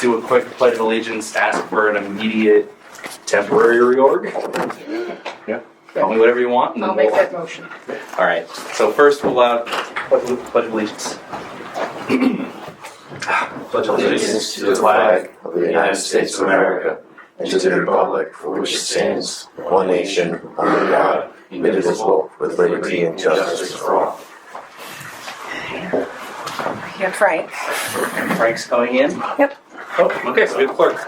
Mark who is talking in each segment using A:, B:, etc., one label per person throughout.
A: do a quick pledge of allegiance, ask for an immediate temporary reorg. Yeah. Call me whatever you want. And
B: I'll make that motion.
A: All right. So first we'll pledge allegiance. Pledge allegiance to the flag
C: of the United States of America and to the republic for which it stands, one nation, under God, indivisible, with liberty and justice for all.
B: Yeah, Frank.
A: Frank's coming in?
B: Yep.
A: Oh, okay, so we have a clerk.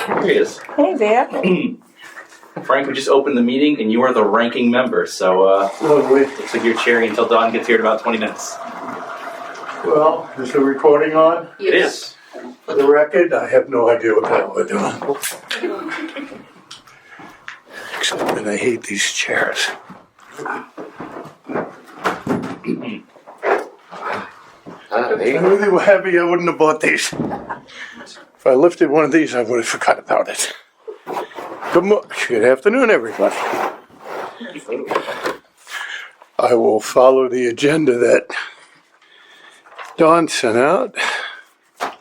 A: Here he is.
B: Hey there.
A: Frank, we just opened the meeting and you are the ranking member, so looks like you're chairing until Dawn gets here in about 20 minutes.
D: Well, is the recording on?
A: It is.
D: For the record, I have no idea what the hell we're doing. Except that I hate these chairs. If they were heavy, I wouldn't have bought these. If I lifted one of these, I would have forgot about it. Good afternoon, everybody. I will follow the agenda that Dawn sent out.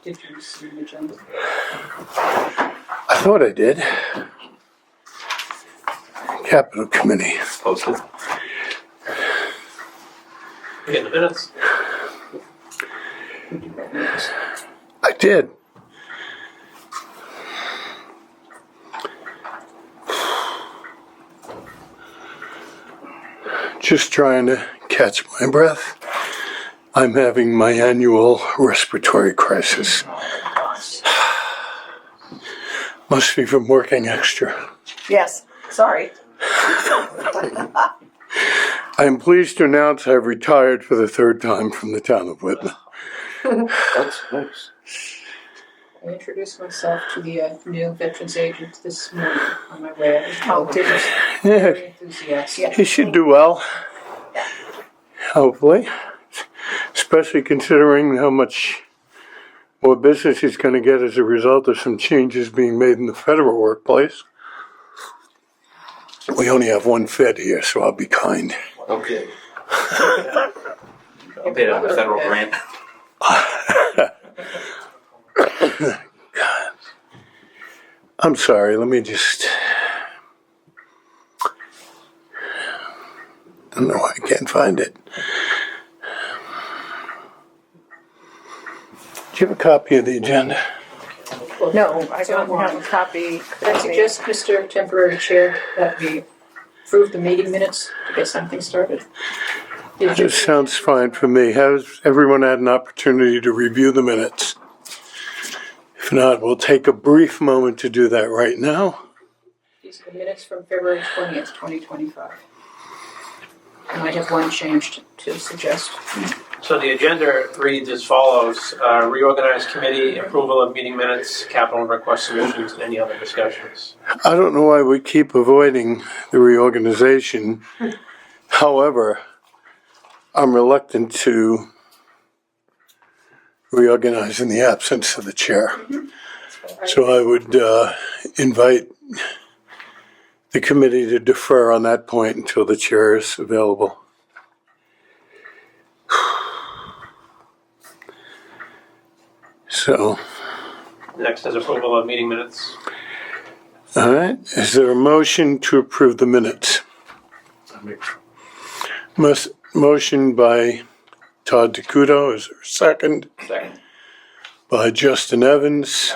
B: Did you receive the agenda?
D: I thought I did. Capital Committee.
A: Posted.
E: We get the minutes.
D: I did. Just trying to catch my breath. I'm having my annual respiratory crisis. Must be from working extra.
B: Yes. Sorry.
D: I am pleased to announce I've retired for the third time from the town of Whitman.
C: That's nice.
B: I introduced myself to the new veterans agent this morning on my way. Oh, did you? Very enthusiastic.
D: He should do well. Hopefully. Especially considering how much more business he's going to get as a result of some changes being made in the federal workplace. We only have one Fed here, so I'll be kind.
C: Okay.
A: I'll pay it on the federal grant.
D: God. I'm sorry, let me just... I don't know why I can't find it. Do you have a copy of the agenda?
B: No, I don't have a copy. Could I suggest, Mr. Temporary Chair, that we approve the meeting minutes to get something started?
D: This sounds fine for me. Has everyone had an opportunity to review the minutes? If not, we'll take a brief moment to do that right now.
B: These are the minutes from February 20th, 2025. And I have one change to suggest.
E: So the agenda reads as follows: reorganized committee, approval of meeting minutes, capital request submissions, and any other discussions.
D: I don't know why we keep avoiding the reorganization. However, I'm reluctant to reorganize in the absence of the chair. So I would invite the committee to defer on that point until the chair is available. So,
E: Next is approval of meeting minutes.
D: all right, is there a motion to approve the minutes? Motion by Todd Takuto, is there a second?
A: Second.
D: By Justin Evans.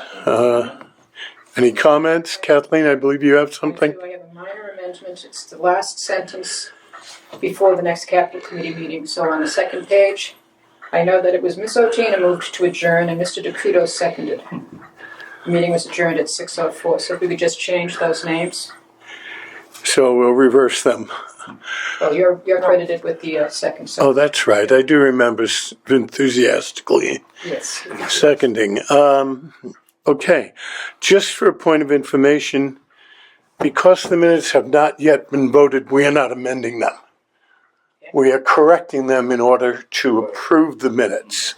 D: Any comments? Kathleen, I believe you have something?
B: I have a minor amendment. It's the last sentence before the next capital committee meeting. So on the second page, I know that it was Ms. Otina moved to adjourn and Mr. Takuto seconded. The meeting was adjourned at 6:04. So if we could just change those names.
D: So we'll reverse them.
B: Well, you're credited with the second sentence.
D: Oh, that's right. I do remember enthusiastically
B: Yes.
D: seconding. Okay, just for a point of information, because the minutes have not yet been voted, we are not amending them. We are correcting them in order to approve the minutes.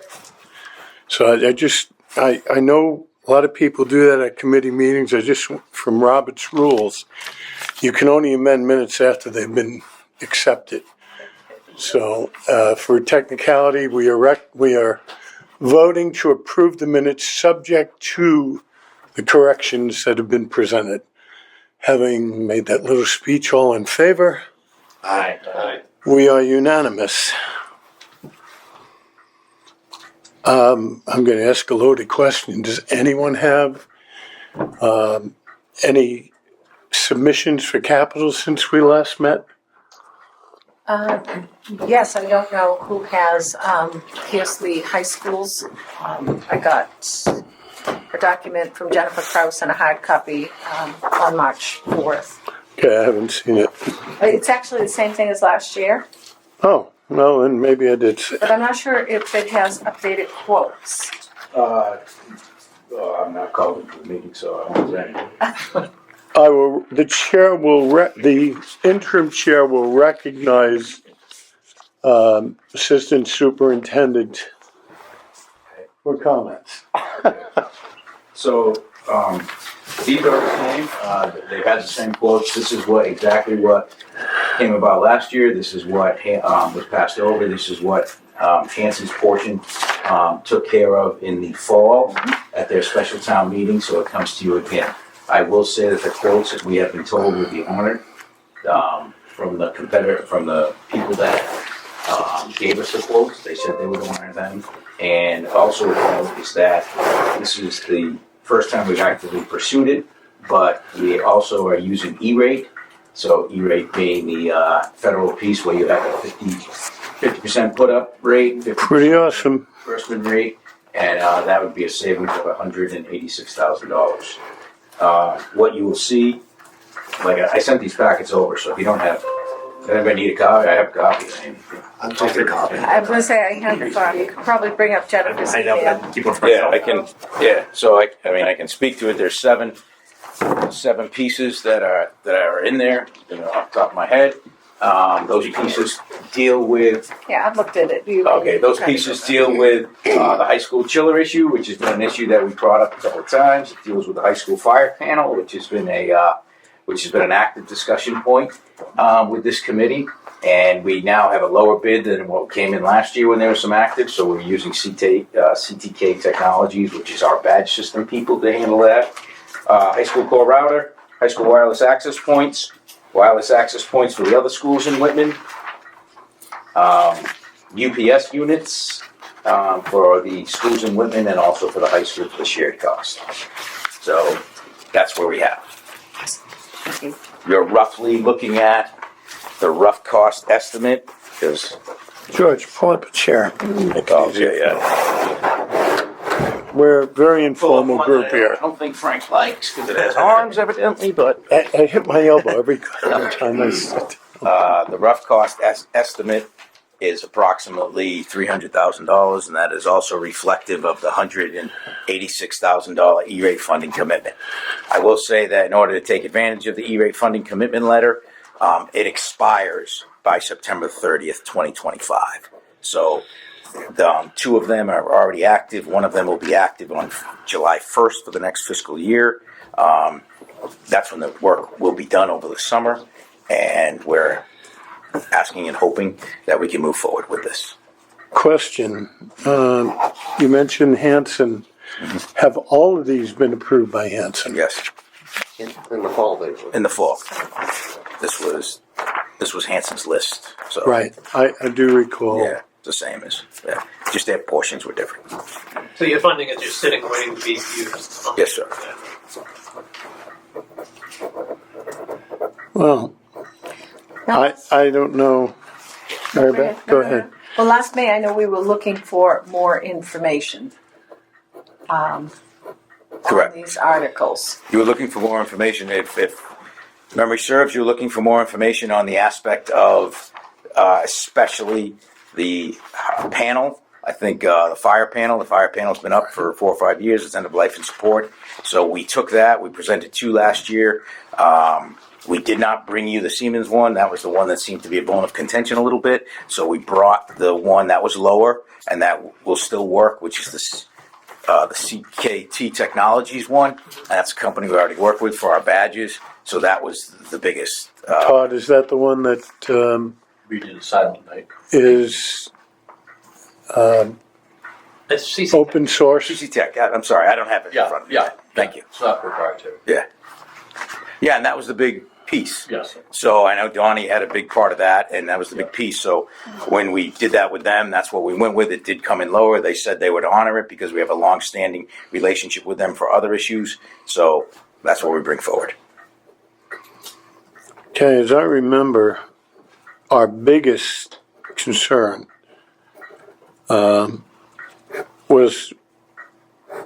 D: So I know a lot of people do that at committee meetings. From Robert's rules, you can only amend minutes after they've been accepted. So, for technicality, we are voting to approve the minutes subject to the corrections that have been presented. Having made that little speech, all in favor?
C: Aye.
D: We are unanimous. I'm going to ask a loaded question. Does anyone have any submissions for capital since we last met?
B: Yes, I don't know who has, here's the high schools. I got a document from Jennifer Krause and a hard copy on March 4th.
D: Okay, I haven't seen it.
B: It's actually the same thing as last year,
D: Oh, well, then maybe I did.
B: but I'm not sure if it has updated quotes.
F: I'm not called to the meeting, so I won't say anything.
D: The interim chair will recognize Assistant Superintendent for comments.
F: So, these are the same, they've had the same quotes, this is exactly what came about last year, this is what, was passed over, this is what, Hanson's portion, took care of in the fall at their special town meeting, so it comes to you again. I will say that the quotes that we have been told will be honored, from the people that, gave us the quotes, they said they would honor them. And also is that this is the first time we've actively pursued it, but we also are using E-rate. So E-rate being the federal piece where you have a 50% put up rate, 50%
D: Pretty awesome.
F: reimbursement rate, and that would be a savings of $186,000. What you will see, like I sent these packets over, so if you don't have, does anybody need a copy? I have copies.
C: I'm taking a copy.
B: I was going to say, I have the file. You could probably bring up Jennifer's email.
A: Keep it for
F: Yeah,
A: myself.
F: I can. Yeah, so I mean, I can speak to it. There's seven pieces that are in there, off the top of my head. Those pieces deal with.
B: Yeah, I've looked at it.
F: Okay, those pieces deal with the high school chiller issue, which has been an issue that we brought up a couple of times. It deals with the high school fire panel, which has been an active discussion point with this committee. And we now have a lower bid than what came in last year when there was some active. So we're using CTK Technologies, which is our badge system people to handle that. High school core router, high school wireless access points for the other schools in Whitman. UPS units for the schools in Whitman and also for the high school for the shared cost. So that's where we have. You're roughly looking at the rough cost estimate, because
D: George, pull up a chair. We're a very informal group
F: I
D: here.
F: don't think Frank likes, because it has arms evidently, but
D: I hit my elbow every time I sit.
F: the rough cost estimate is approximately $300,000, and that is also reflective of the $186,000 E-rate funding commitment. I will say that in order to take advantage of the E-rate funding commitment letter, it expires by September 30th, 2025. So two of them are already active. One of them will be active on July 1st for the next fiscal year. That's when the work will be done over the summer, and we're asking and hoping that we can move forward with this.
D: Question. You mentioned Hanson. Have all of these been approved by Hanson?
F: Yes,
C: In the fall, they were.
F: in the fall. This was Hanson's list. So
D: Right. I do recall.
F: yeah, the same as just their portions were different.
E: So your funding is just sitting waiting to be used?
F: Yes, sir.
D: Well, I don't know. Mary Beth, go ahead.
B: Well, last May, I know we were looking for more information on
F: Correct.
B: these articles.
F: You were looking for more information. If memory serves, you were looking for more information on the aspect of especially the panel. I think the fire panel's been up for 4 or 5 years. It's end of life and support. So we took that. We presented 2 last year. We did not bring you the Siemens one. That was the one that seemed to be a bone of contention a little bit. So we brought the one that was lower and that will still work, which is the CKT Technologies one. That's a company we already work with for our badges. So that was the biggest.
D: Todd, is that the one that
G: Reading is silent night.
D: is
E: It's CC.
D: open source.
H: CC Tech. I'm sorry, I don't have it in front of me. Thank you.
G: It's not proprietary.
H: Yeah, and that was the big piece.
G: Yes.
H: So I know Donnie had a big part of that, and that was the big piece. So when we did that with them, that's what we went with. It did come in lower. They said they would honor it because we have a long-standing relationship with them for other issues. So that's what we bring forward.
D: Okay, as I remember, our biggest concern was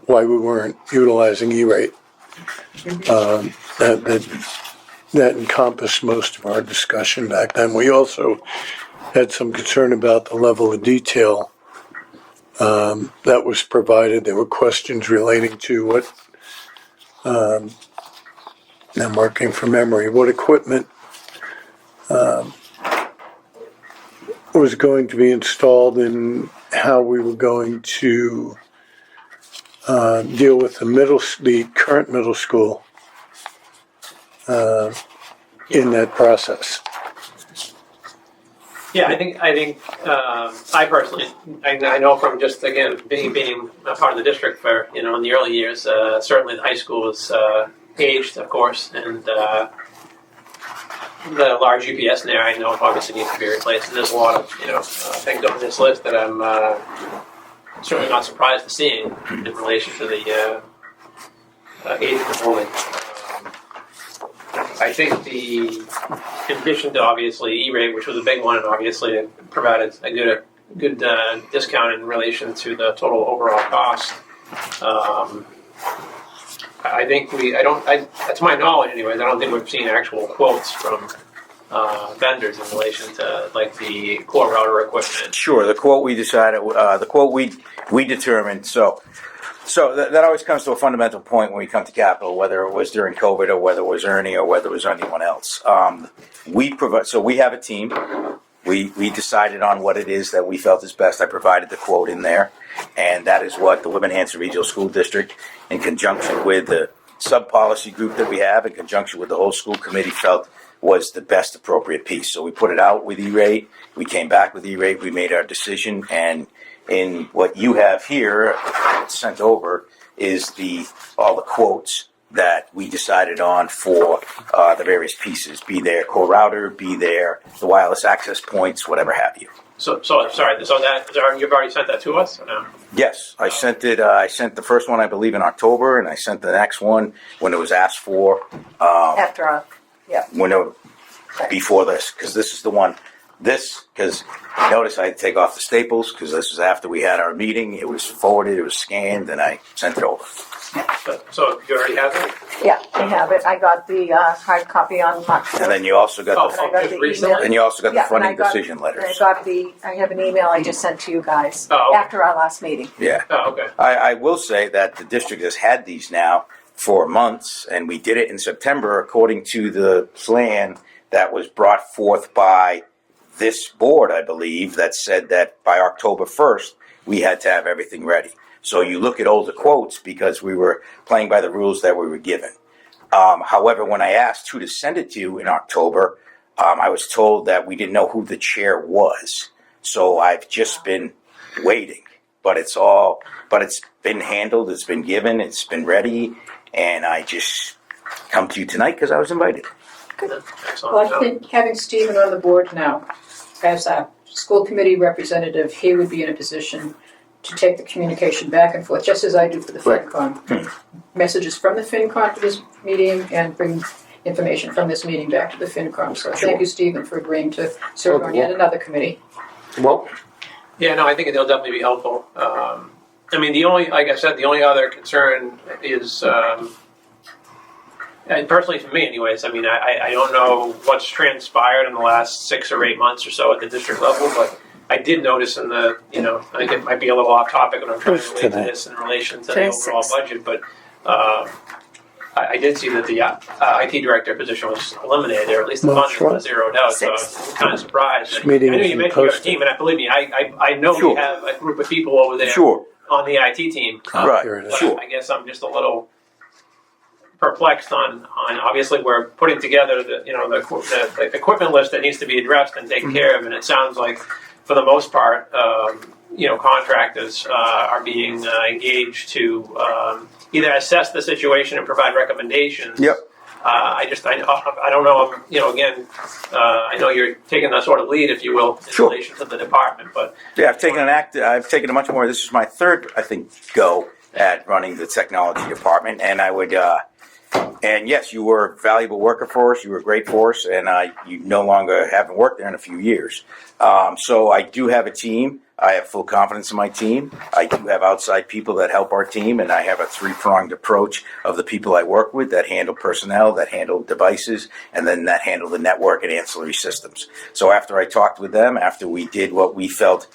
D: why we weren't utilizing E-rate. That encompassed most of our discussion back then. We also had some concern about the level of detail that was provided. There were questions relating to what, I'm working from memory, what equipment was going to be installed and how we were going to deal with the current middle school in that process.
E: Yeah, I think I personally, I know from just again being a part of the district for in the early years, certainly the high school was aged, of course, and the large UPS in there I know obviously needs to be replaced. And there's a lot of things on this list that I'm certainly not surprised to seeing in relation to the age of the building. I think in addition to obviously E-rate, which was a big one, and obviously it provided a good discount in relation to the total overall cost. I think to my knowledge anyways, I don't think we've seen actual quotes from vendors in relation to like the core router equipment.
H: Sure, the quote we decided, the quote we determined. So that always comes to a fundamental point when we come to capital, whether it was during COVID or whether it was Ernie or whether it was anyone else. So we have a team. We decided on what it is that we felt is best. I provided the quote in there, and that is what the Whitman-Hanson Regional School District, in conjunction with the sub-policy group that we have, in conjunction with the whole school committee, felt was the best appropriate piece. So we put it out with E-rate. We came back with E-rate. We made our decision, and in what you have here sent over is all the quotes that we decided on for the various pieces, be there core router, be there the wireless access points, whatever have you.
E: So sorry. So you've already sent that to us, or no?
H: Yes, I sent it. I sent the first one, I believe, in October, and I sent the next one when it was asked for.
I: After
H: Before this, because this is the one. Because notice I had to take off the staples because this was after we had our meeting. It was forwarded, it was scanned, and I sent it over.
E: So you already have it?
I: Yeah, we have it. I got the hard copy on March.
H: And then you also got
E: just recently?
H: and you also got the funding decision letters.
I: I have an email I just sent to you guys
E: Oh, okay.
I: after our last meeting.
H: Yeah.
E: Oh, okay.
H: I will say that the district has had these now for months, and we did it in September according to the plan that was brought forth by this board, I believe, that said that by October 1st, we had to have everything ready. So you look at older quotes because we were playing by the rules that we were given. However, when I asked who to send it to in October, I was told that we didn't know who the chair was. So I've just been waiting. But it's been handled, it's been given, it's been ready, and I just come to you tonight because I was invited.
E: Excellent.
B: Well, I think having Stephen on the board now, as a school committee representative, he would be in a position to take the communication back and forth, just as I do for the FinCon. Messages from the FinCon to this meeting and bring information from this meeting back to the FinCon. So thank you, Stephen, for agreeing to serve on yet another committee.
G: Well,
E: Yeah, no, I think it'll definitely be helpful. Like I said, the only other concern is, and personally for me anyways, I don't know what's transpired in the last 6 or 8 months or so at the district level, but I did notice in the, I think it might be a little off topic when I'm trying to relate to this in relation to the overall budget, but I did see that the IT director position was eliminated, or at least the funding was zeroed out, so I'm kind of surprised. I know you mentioned you have a team, and believe me, I know we have a group of people over there on the IT team.
H: Right,
E: But I guess I'm just a little perplexed on obviously we're putting together the equipment list that needs to be addressed and taken care of, and it sounds like for the most part, contractors are being engaged to either assess the situation and provide recommendations.
H: Yep.
E: I don't know. Again, I know you're taking the sort of lead, if you will, in
H: Sure.
E: relation to the department, but
H: Yeah, I've taken a much more. This is my third, I think, go at running the technology department, and I would. And yes, you were a valuable worker for us. You were great for us, and you no longer haven't worked there in a few years. So I do have a team. I have full confidence in my team. I do have outside people that help our team, and I have a three-pronged approach of the people I work with that handle personnel, that handle devices, and then that handle the network and ancillary systems. So after I talked with them, after we did what we felt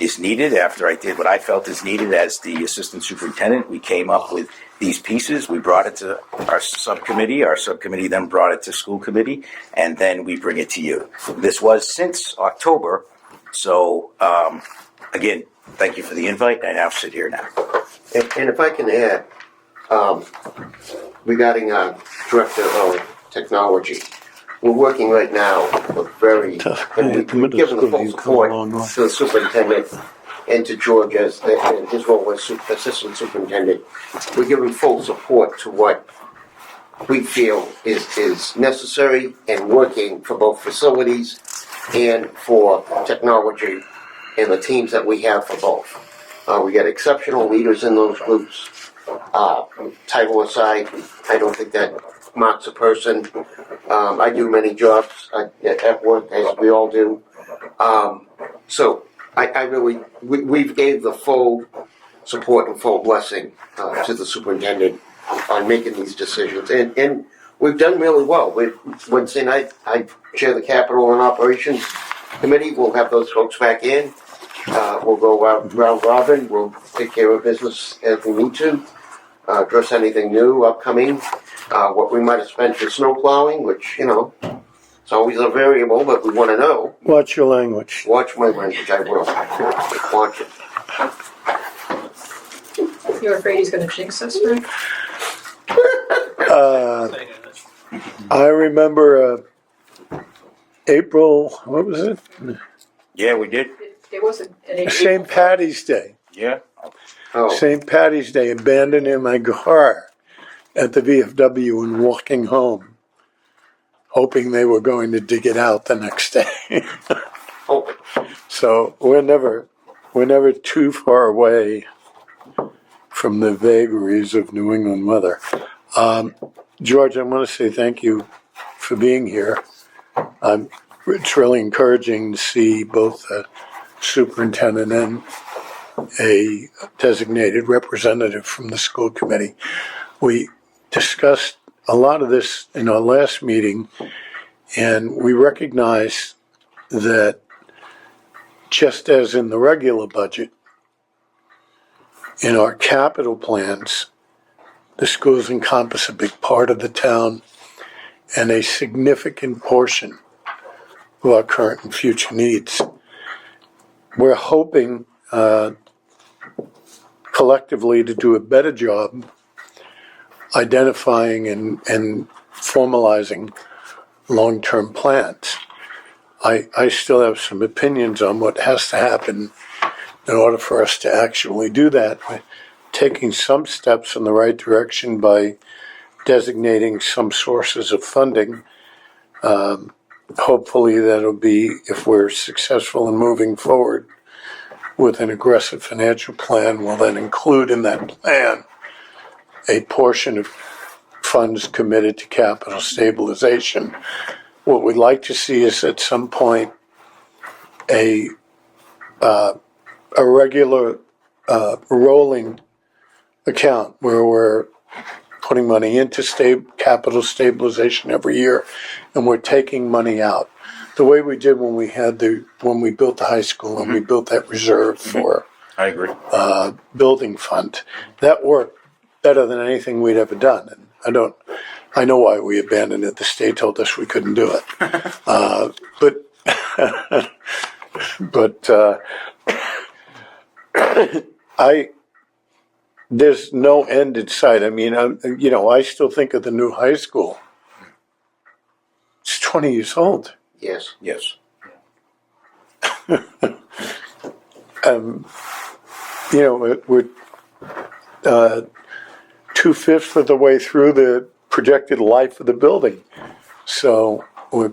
H: is needed, after I did what I felt is needed as the assistant superintendent, we came up with these pieces. We brought it to our subcommittee. Our subcommittee then brought it to school committee, and then we bring it to you. This was since October, so again, thank you for the invite. I now sit here now.
C: And if I can add, regarding our director of technology, we're working right now with we've given the full support to the superintendent and to George as in his role as assistant superintendent. We're giving full support to what we feel is necessary and working for both facilities and for technology and the teams that we have for both. We got exceptional leaders in those groups. Title aside, I don't think that marks a person. I do many jobs at work, as we all do. So I really, we've gave the full support and full blessing to the superintendent on making these decisions. And we've done really well. Wednesday night, I chair the capital and operations committee. We'll have those folks back in. We'll go round robin. We'll take care of business as we need to. Address anything new, upcoming. What we might have spent for snow plowing, which, it's always a variable, but we want to know.
D: Watch your language.
C: Watch my language, I will. Watch it.
B: You're afraid he's going to jinx us, Rick?
D: I remember April, what was it?
H: Yeah, we did.
B: There was an
D: St. Patty's Day.
H: Yeah.
C: Oh,
D: St. Patty's Day, abandoning my car at the VFW and walking home, hoping they were going to dig it out the next day.
C: oh,
D: So we're never too far away from the vagaries of New England weather. George, I want to say thank you for being here. It's really encouraging to see both the superintendent and a designated representative from the school committee. We discussed a lot of this in our last meeting, and we recognize that just as in the regular budget, in our capital plans, the schools encompass a big part of the town and a significant portion of our current and future needs. We're hoping collectively to do a better job identifying and formalizing long-term plans. I still have some opinions on what has to happen in order for us to actually do that. We're taking some steps in the right direction by designating some sources of funding. Hopefully that'll be, if we're successful in moving forward with an aggressive financial plan, we'll then include in that plan a portion of funds committed to capital stabilization. What we'd like to see is at some point a regular rolling account where we're putting money into capital stabilization every year, and we're taking money out. The way we did when we built the high school and we built that reserve for
H: I agree.
D: building fund, that worked better than anything we'd ever done. And I know why we abandoned it. The state told us we couldn't do it. there's no end in sight. I mean, I still think of the new high school. It's 20 years old.
C: Yes.
H: Yes.
D: We're 2/5 of the way through the projected life of the building. So we're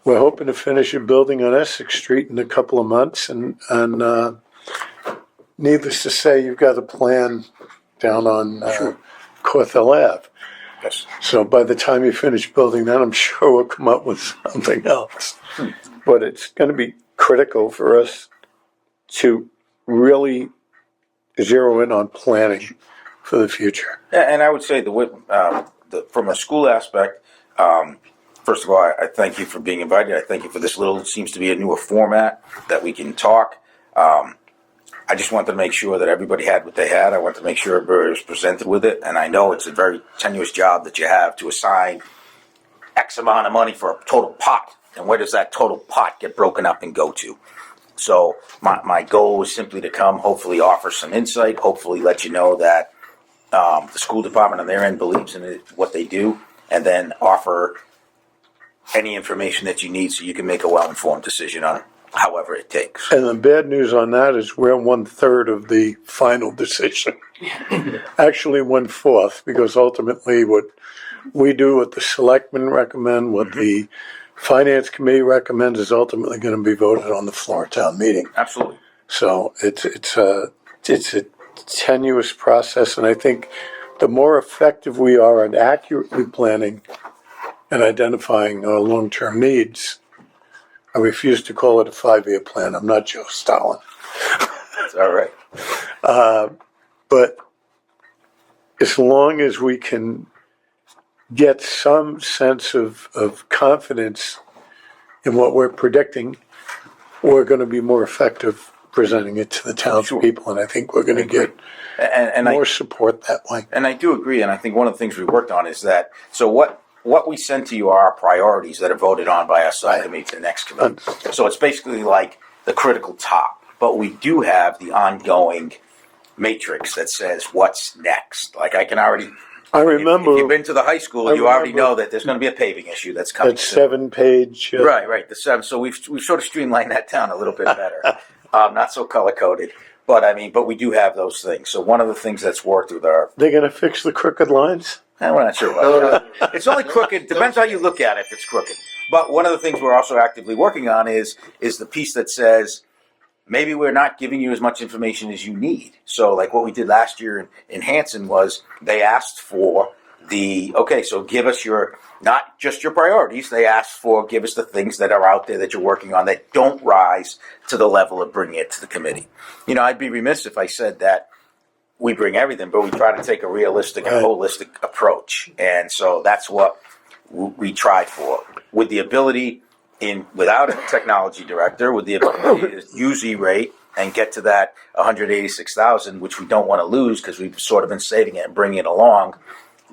D: hoping to finish a building on Essex Street in a couple of months, and needless to say, you've got a plan down on Corthell Ave.
H: Yes.
D: So by the time you finish building that, I'm sure we'll come up with something else. But it's going to be critical for us to really zero in on planning for the future.
H: And I would say from a school aspect, first of all, I thank you for being invited. I thank you for this seems to be a newer format that we can talk. I just wanted to make sure that everybody had what they had. I wanted to make sure everybody was presented with it. And I know it's a very tenuous job that you have to assign X amount of money for a total pot. And where does that total pot get broken up and go to? So my goal is simply to come, hopefully offer some insight, hopefully let you know that the school department on their end believes in what they do, and then offer any information that you need so you can make a well-informed decision on however it takes.
D: And the bad news on that is we're 1/3 of the final decision. Actually 1/4, because ultimately what we do, what the selectmen recommend, what the finance committee recommends is ultimately going to be voted on the floor of town meeting.
H: Absolutely.
D: So it's a tenuous process, and I think the more effective we are at accurately planning and identifying our long-term needs. I refuse to call it a 5-year plan. I'm not Joe Stalin.
H: That's all right.
D: But as long as we can get some sense of confidence in what we're predicting, we're going to be more effective presenting it to the townspeople, and I think we're going to get more support that way.
H: And I do agree, and I think one of the things we worked on is that, so what we send to you are our priorities that are voted on by our subcommittee to the next committee. So it's basically like the critical top, but we do have the ongoing matrix that says what's next. Like I remember, if you've been to the high school, you already know that there's going to be a paving issue that's coming.
D: That 7-page.
H: Right, the 7. So we've sort of streamlined that down a little bit better. Not so color coded, but we do have those things. So one of the things that's worked with
D: they're going to fix the crooked lines?
H: We're not sure about that. It's only crooked. Depends how you look at it if it's crooked. But one of the things we're also actively working on is the piece that says maybe we're not giving you as much information as you need. So like what we did last year in Hanson was they asked for so give us not just your priorities. They asked for give us the things that are out there that you're working on that don't rise to the level of bringing it to the committee. I'd be remiss if I said that we bring everything, but we try to take a realistic and holistic approach. And so that's what we tried for. With the ability, without a technology director, with the ability to use E-rate and get to that 186,000, which we don't want to lose because we've sort of been saving it and bringing it along,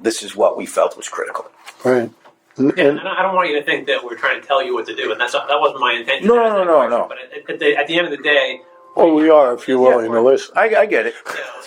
H: this is what we felt was critical.
D: Right.
E: And I don't want you to think that we're trying to tell you what to do, and that wasn't my intention.
H: No.
E: But at the end of the day,
D: well, we are, if you're willing to listen.
H: I get it.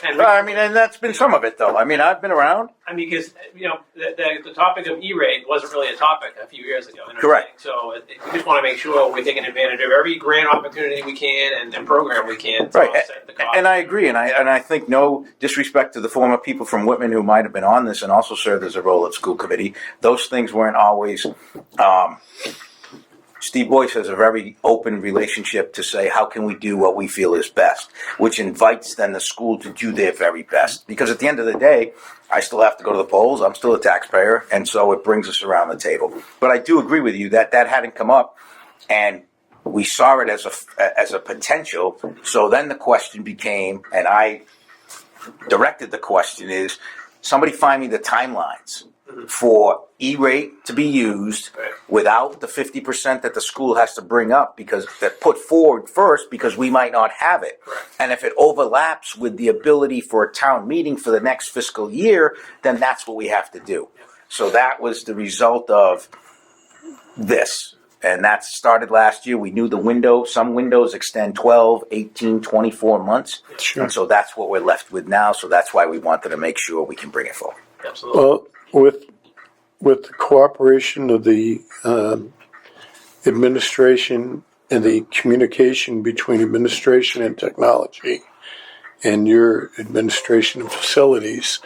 H: And that's been some of it, though. I've been around.
E: Because the topic of E-rate wasn't really a topic a few years ago.
H: Correct.
E: So we just want to make sure we're taking advantage of every grant opportunity we can and program we can to offset the cost.
H: And I agree, and I think no disrespect to the former people from Whitman who might have been on this and also served as a role at school committee. Those things weren't always. Steve Boyce has a very open relationship to say, how can we do what we feel is best, which invites then the school to do their very best. Because at the end of the day, I still have to go to the polls. I'm still a taxpayer. And so it brings us around the table. But I do agree with you that hadn't come up. And we saw it as a potential. So then the question became, and I directed the question is, somebody find me the timelines for E-rate to be used without the 50% that the school has to bring up because that put forward first because we might not have it. And if it overlaps with the ability for a town meeting for the next fiscal year, then that's what we have to do. So that was the result of this. And that started last year. We knew the window, some windows extend 12, 18, 24 months.
D: Sure.
H: And so that's what we're left with now. So that's why we wanted to make sure we can bring it forward.
E: Absolutely.
D: Well, with the cooperation of the administration and the communication between administration and technology and your administration of facilities,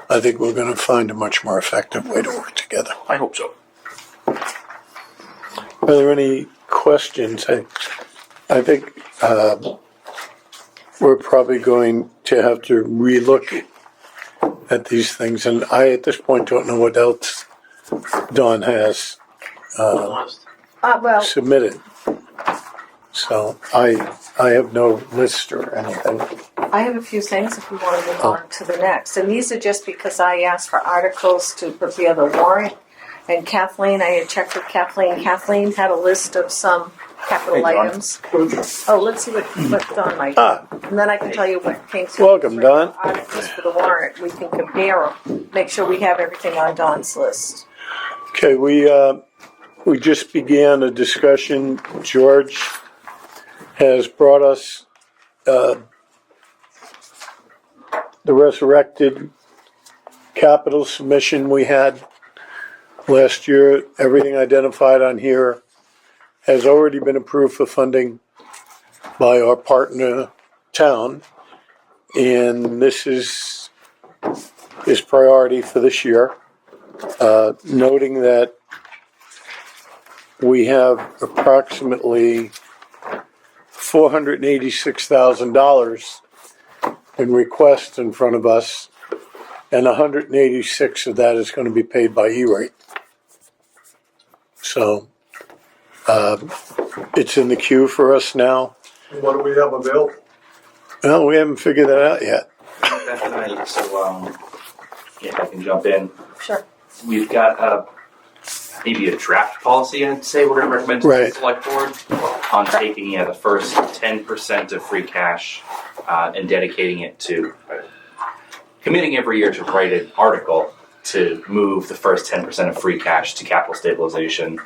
D: I think we're going to find a much more effective way to work together.
H: I hope so.
D: Are there any questions? I think we're probably going to have to relook at these things, and I, at this point, don't know what else Dawn has
I: Well,
D: submitted. So I have no list or anything.
I: I have a few things if we want to move on to the next. And these are just because I asked for articles to prepare the warrant. And Kathleen, I had checked with Kathleen. Kathleen had a list of some capital
H: Hey, Dawn.
I: items. Oh, let's see what Don might do. And then I can tell you what came through.
D: Welcome, Don.
I: Articles for the warrant. We can compare them. Make sure we have everything on Don's list.
D: Okay, we just began a discussion. George has brought us the resurrected capital submission we had last year. Everything identified on here has already been approved for funding by our partner town, and this is priority for this year. Noting that we have approximately $486,000 in requests in front of us, and 186 of that is going to be paid by E-rate. So it's in the queue for us now.
J: What do we have available?
D: Well, we haven't figured that out yet.
A: Beth and I, so if I can jump in,
I: Sure.
A: we've got maybe a draft policy, I'd say we're going to recommend to
D: Right.
A: the select board on taking the first 10% of free cash and dedicating it to committing every year to write an article to move the first 10% of free cash to capital stabilization.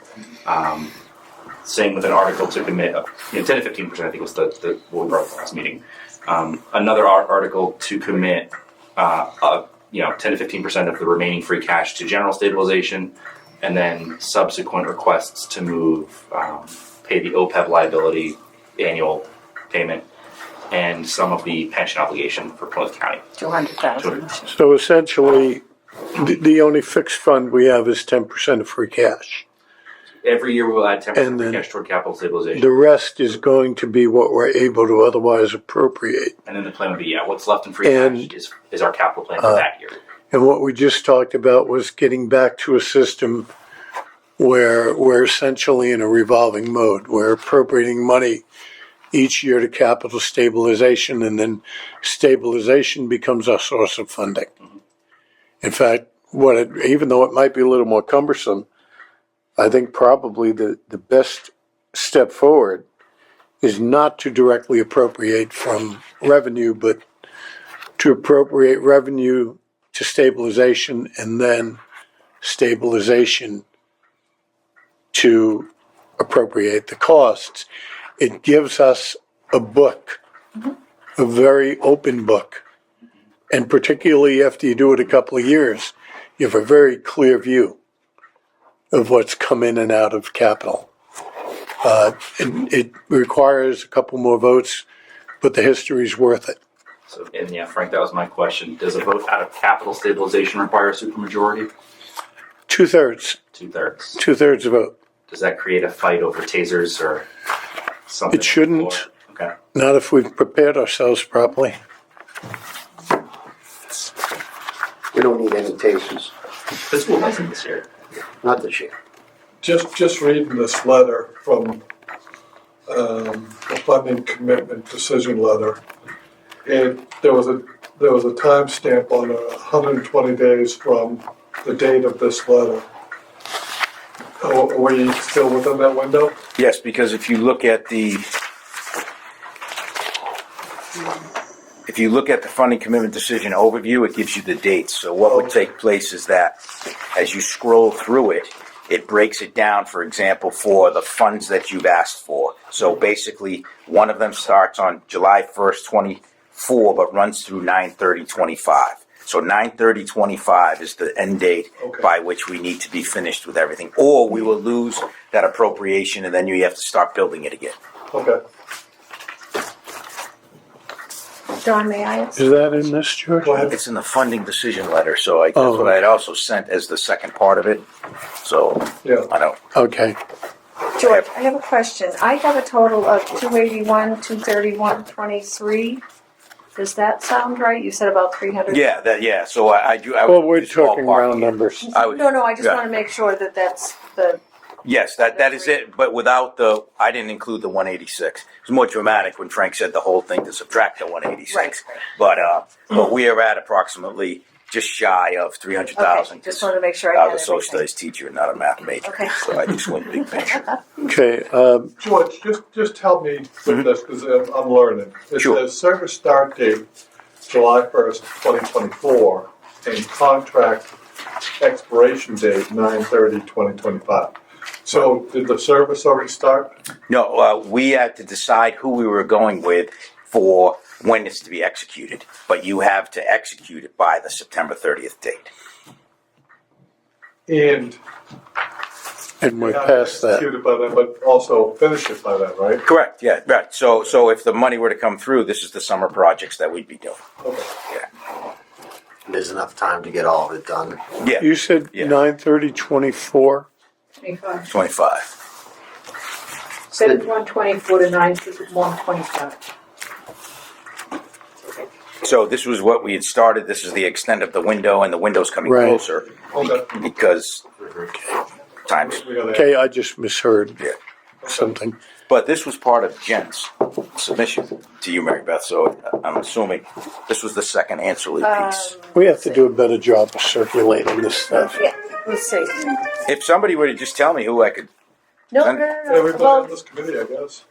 A: Same with an article to commit 10 to 15%, I think was the what we brought up the last meeting. Another article to commit 10 to 15% of the remaining free cash to general stabilization, and then subsequent requests to move, pay the OPEB liability annual payment, and some of the pension obligation for Plymouth County.
I: 200,000.
D: So essentially, the only fixed fund we have is 10% of free cash.
A: Every year we'll add 10%
D: And
A: free
D: then
A: cash toward capital stabilization.
D: The rest is going to be what we're able to otherwise appropriate.
A: And then the plan would be, what's left in free
D: And,
A: cash is our capital plan for that year.
D: And what we just talked about was getting back to a system where we're essentially in a revolving mode. We're appropriating money each year to capital stabilization, and then stabilization becomes our source of funding. In fact, even though it might be a little more cumbersome, I think probably the best step forward is not to directly appropriate from revenue, but to appropriate revenue to stabilization, and then stabilization to appropriate the costs. It gives us a book, a very open book. And particularly after you do it a couple of years, you have a very clear view of what's come in and out of capital. It requires a couple more votes, but the history's worth it.
A: So, and Frank, that was my question. Does a vote out of capital stabilization require a supermajority?
D: 2/3.
A: 2/3.
D: 2/3 vote.
A: Does that create a fight over tasers or something?
D: It shouldn't.
A: Okay.
D: Not if we've prepared ourselves properly.
C: We don't need any tasers,
A: The school doesn't this year.
C: not this year.
J: Just reading this letter from the funding commitment decision letter, and there was a timestamp on 120 days from the date of this letter. Are we still within that window?
H: Yes, because if you look at the funding commitment decision overview, it gives you the dates. So what would take place is that as you scroll through it, it breaks it down, for example, for the funds that you've asked for. So basically, one of them starts on July 1st, 24, but runs through 9/30/25. So 9/30/25 is the end date
J: Okay.
H: by which we need to be finished with everything. Or we will lose that appropriation and then you have to start building it again.
J: Okay.
I: Don, may I ask?
D: Is that in this, George?
J: Go ahead.
H: It's in the funding decision letter, so that's
D: Oh,
H: what I had also sent as the second part of it. So
J: Yeah.
H: I don't.
D: Okay.
I: George, I have a question. I have a total of 281, 231, 23. Does that sound right? You said about 300.
H: Yeah. So I do. I
D: Well, we're
H: just
D: talking
H: ballparking
D: round
H: it.
D: numbers.
H: I would,
I: No, I just
H: yeah.
I: want to make sure that that's the.
H: Yes, that is it. But without I didn't include the 186. It was more dramatic when Frank said the whole thing to subtract the 186.
I: Right.
H: But we are at approximately just shy of 300,000.
I: Okay, just wanted to make sure I
H: I'm
I: had
H: a social
I: everything.
H: studies teacher, not a math major.
I: Okay.
H: So I just went big picture.
D: Okay.
J: George, just help me with this because I'm learning. It
H: Sure.
J: says service start date July 1st, 2024, and contract expiration date 9/30/2025. So did the service already start?
H: No, we had to decide who we were going with for when it's to be executed. But you have to execute it by the September 30th date.
J: And
D: And we're
J: have to
D: past that.
J: execute it by then, but also finish it by then, right?
H: Correct. Yeah. Right. So if the money were to come through, this is the summer projects that we'd be doing.
J: Okay.
G: There's enough time to get all of it done.
H: Yeah.
D: You said
H: Yeah.
D: 9/30/24.
B: 25.
H: 25.
B: 7/1/24 to 9/1/25.
H: So this was what we had started. This is the extent of the window, and the window's coming
D: Right.
H: closer
J: Okay.
H: because times.
J: We gotta-
D: Okay, I just misheard
H: Yeah.
D: something.
H: But this was part of Jen's submission to you, Mary Beth. So I'm assuming this was the second ancillary piece.
D: We have to do a better job of circulating this stuff.
I: Yeah, let's see.
H: If somebody were to just tell me who I could,
I: No.
J: Everybody
I: Well,
J: on this committee, I guess.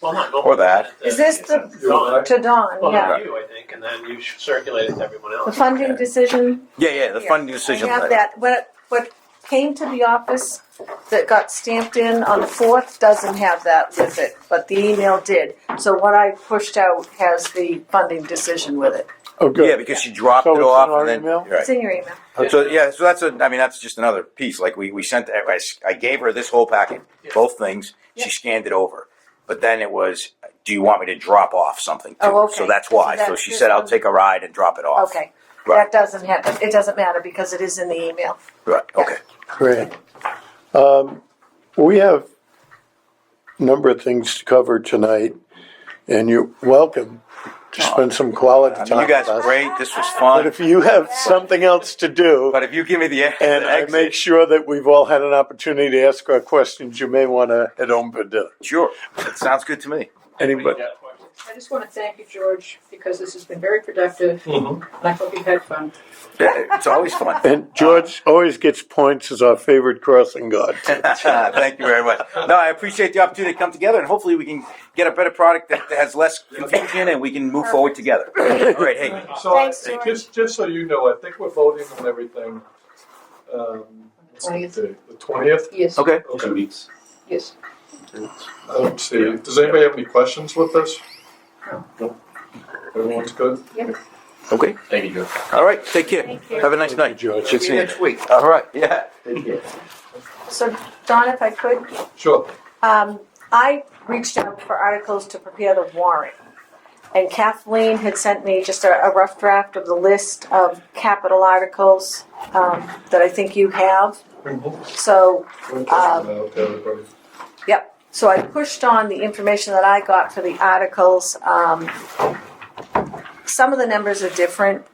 E: Well, not
H: or that.
I: is this the
J: You and I?
I: to Dawn?
E: Well,
I: Yeah.
E: you, I think, and then you should circulate it to everyone
I: The
E: else.
I: funding decision.
H: Yeah. The funding decision
I: I have
H: letter.
I: that. What came to the office that got stamped in on the 4th doesn't have that with it, but the email did. So what I pushed out has the funding decision with it.
D: Oh, good.
H: Yeah, because she dropped
D: So
H: it
D: it's
H: off
D: in our
H: and then
D: email?
H: right.
I: It's in your email.
H: So that's just another piece. Like we sent, I gave her this whole packet, both things. She scanned it over, but then it was, do you want me to drop off something too?
I: Oh, okay.
H: So that's why.
I: So
H: So
I: that's
H: she
I: this
H: said, I'll
I: one.
H: take a ride and drop it off.
I: Okay.
H: Right.
I: That doesn't have. It doesn't matter because it is in the email.
H: Right. Okay.
D: Great. We have a number of things to cover tonight, and you're welcome to spend some quality
H: I mean,
D: time
H: you guys
D: with
H: are
D: us.
H: great. This was
D: But
H: fun.
D: if you have something else to do,
H: But if you give me the
D: and I
H: exit,
D: make sure that we've all had an opportunity to ask our questions, you may want to head home for dinner.
H: sure, that sounds good to me.
D: Anybody?
B: I just want to thank you, George, because this has been very productive, and I hope you've had fun.
H: Yeah, it's always fun.
D: And George always gets points as our favorite crossing guard.
H: Thank you very much. No, I appreciate the opportunity to come together, and hopefully we can get a better product that has less confusion, and we can move forward together. Great. Hey,
J: So
I: Thanks, George.
J: just so you know, I think we're voting on everything. What's the
B: 20th.
J: date? The 20th?
B: Yes.
H: okay.
G: 2 weeks.
B: Yes.
J: I don't see. Does anybody have any questions with this?
B: No.
J: Everyone's good?
H: Okay.
G: Thank you, Joe.
H: All right. Take care.
I: Thank you.
H: Have a nice night.
D: George.
H: Good
C: See
H: seeing
C: you
H: you.
C: next week.
H: All right. Yeah.
I: So, Don, if I could,
J: Sure.
I: I reached out for articles to prepare the warrant. And Kathleen had sent me just a rough draft of the list of capital articles that I think you have. So,
J: We'll pass them out to everybody.
I: yep. So I pushed on the information that I got for the articles. Some of the numbers are different,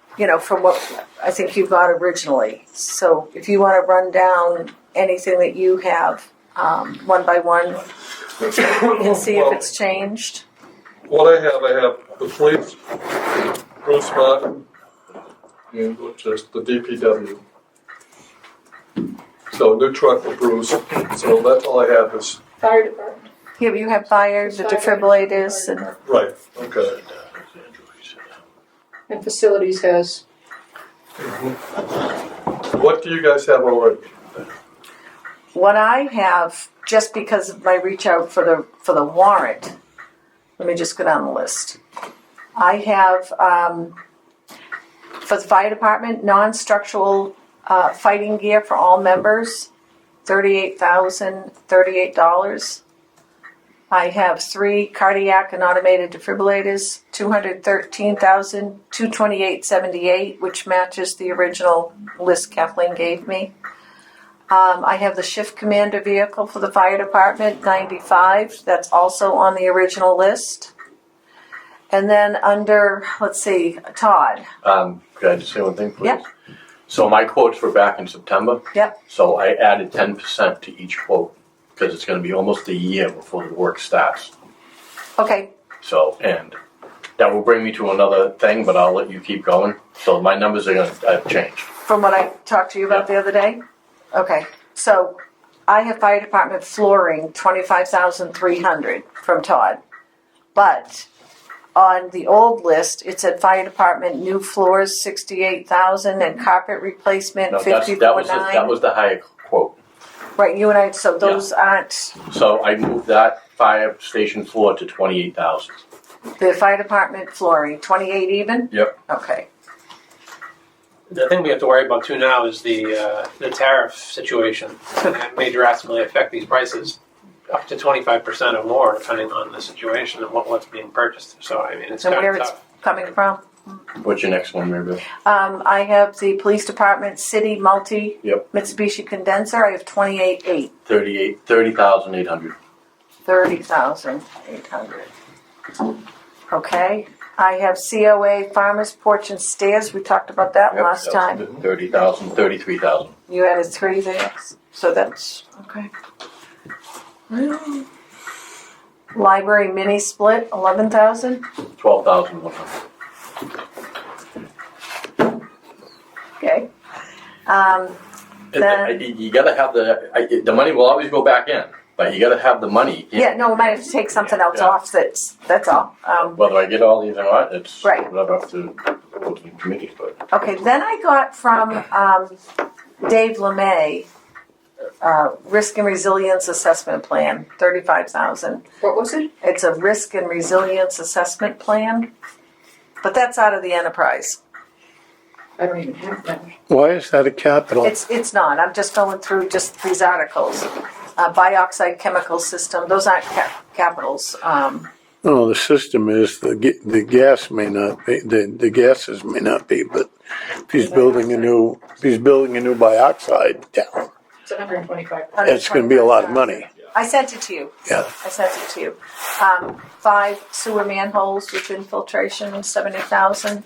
I: from what I think you got originally. So if you want to run down anything that you have one by one and see if it's changed.
J: What I have the police, Bruce Martin, and just the DPW. So new truck for Bruce. So that's all I have is,
B: Fire department.
I: Here you have fire, the defibrillators, and
J: right, okay.
B: And facilities has,
J: What do you guys have already?
I: what I have, just because of my reach out for the warrant, let me just go down the list. I have, for the fire department, non-structural fighting gear for all members, $38,038. I have 3 cardiac and automated defibrillators, $213,228.78, which matches the original list Kathleen gave me. I have the shift commander vehicle for the fire department, $95. That's also on the original list. And then under, let's see, Todd.
K: Could I just say one thing, please?
I: Yep.
K: So my quotes were back in September.
I: Yep.
K: So I added 10% to each quote because it's going to be almost a year before the work starts.
I: Okay.
K: So, and that will bring me to another thing, but I'll let you keep going. So my numbers are going to change.
I: From what I talked to you about the other day? Okay. So I have fire department flooring, $25,300 from Todd. But on the old list, it said fire department new floors, $68,000, and carpet replacement,
K: No,
I: $54,900.
K: that was the higher quote.
I: Right, you and I, so those aren't,
K: So I moved that fire station floor to 28,000.
I: the fire department flooring, 28 even?
K: Yep.
I: Okay.
E: The thing we have to worry about too now is the tariff situation. That may drastically affect these prices up to 25% or more, depending on the situation and what's being purchased. So I mean, it's
I: And
E: kind
I: where
E: of
I: it's
E: tough.
I: coming from?
K: What's your next one, Mary Beth?
I: I have the police department city multi
K: Yep.
I: Mitsubishi condenser. I have 28.8.
K: 30,800.
I: 30,800. Okay. I have COA farmers porch and stairs. We talked about that
K: Yep,
I: last
K: that was
I: time.
K: 30,000, 33,000.
I: You added 3 there, so that's okay. Library mini split, 11,000.
K: 12,100.
I: Okay.
K: You gotta have the money will always go back in, but you gotta have the money.
I: Yeah, no, we might have to take something else
K: Yeah.
I: off. That's all.
K: Whether I get all these or not, it's
I: Right.
K: not up to the voting committee, but.
I: Okay, then I got from Dave LeMay, risk and resilience assessment plan, 35,000.
B: What was it?
I: It's a risk and resilience assessment plan, but that's out of the enterprise.
B: I don't even have that.
D: Why is that a capital?
I: It's not. I'm just going through just these articles. Bioxide chemical system. Those aren't capitals.
D: No, the system is, the gas may not be, the gases may not be, but if he's building a new bioxide town,
B: It's 125.
D: it's gonna be a lot of money.
I: I sent it to you.
D: Yeah.
I: I sent it to you. 5 sewer manholes with infiltration, 70,000,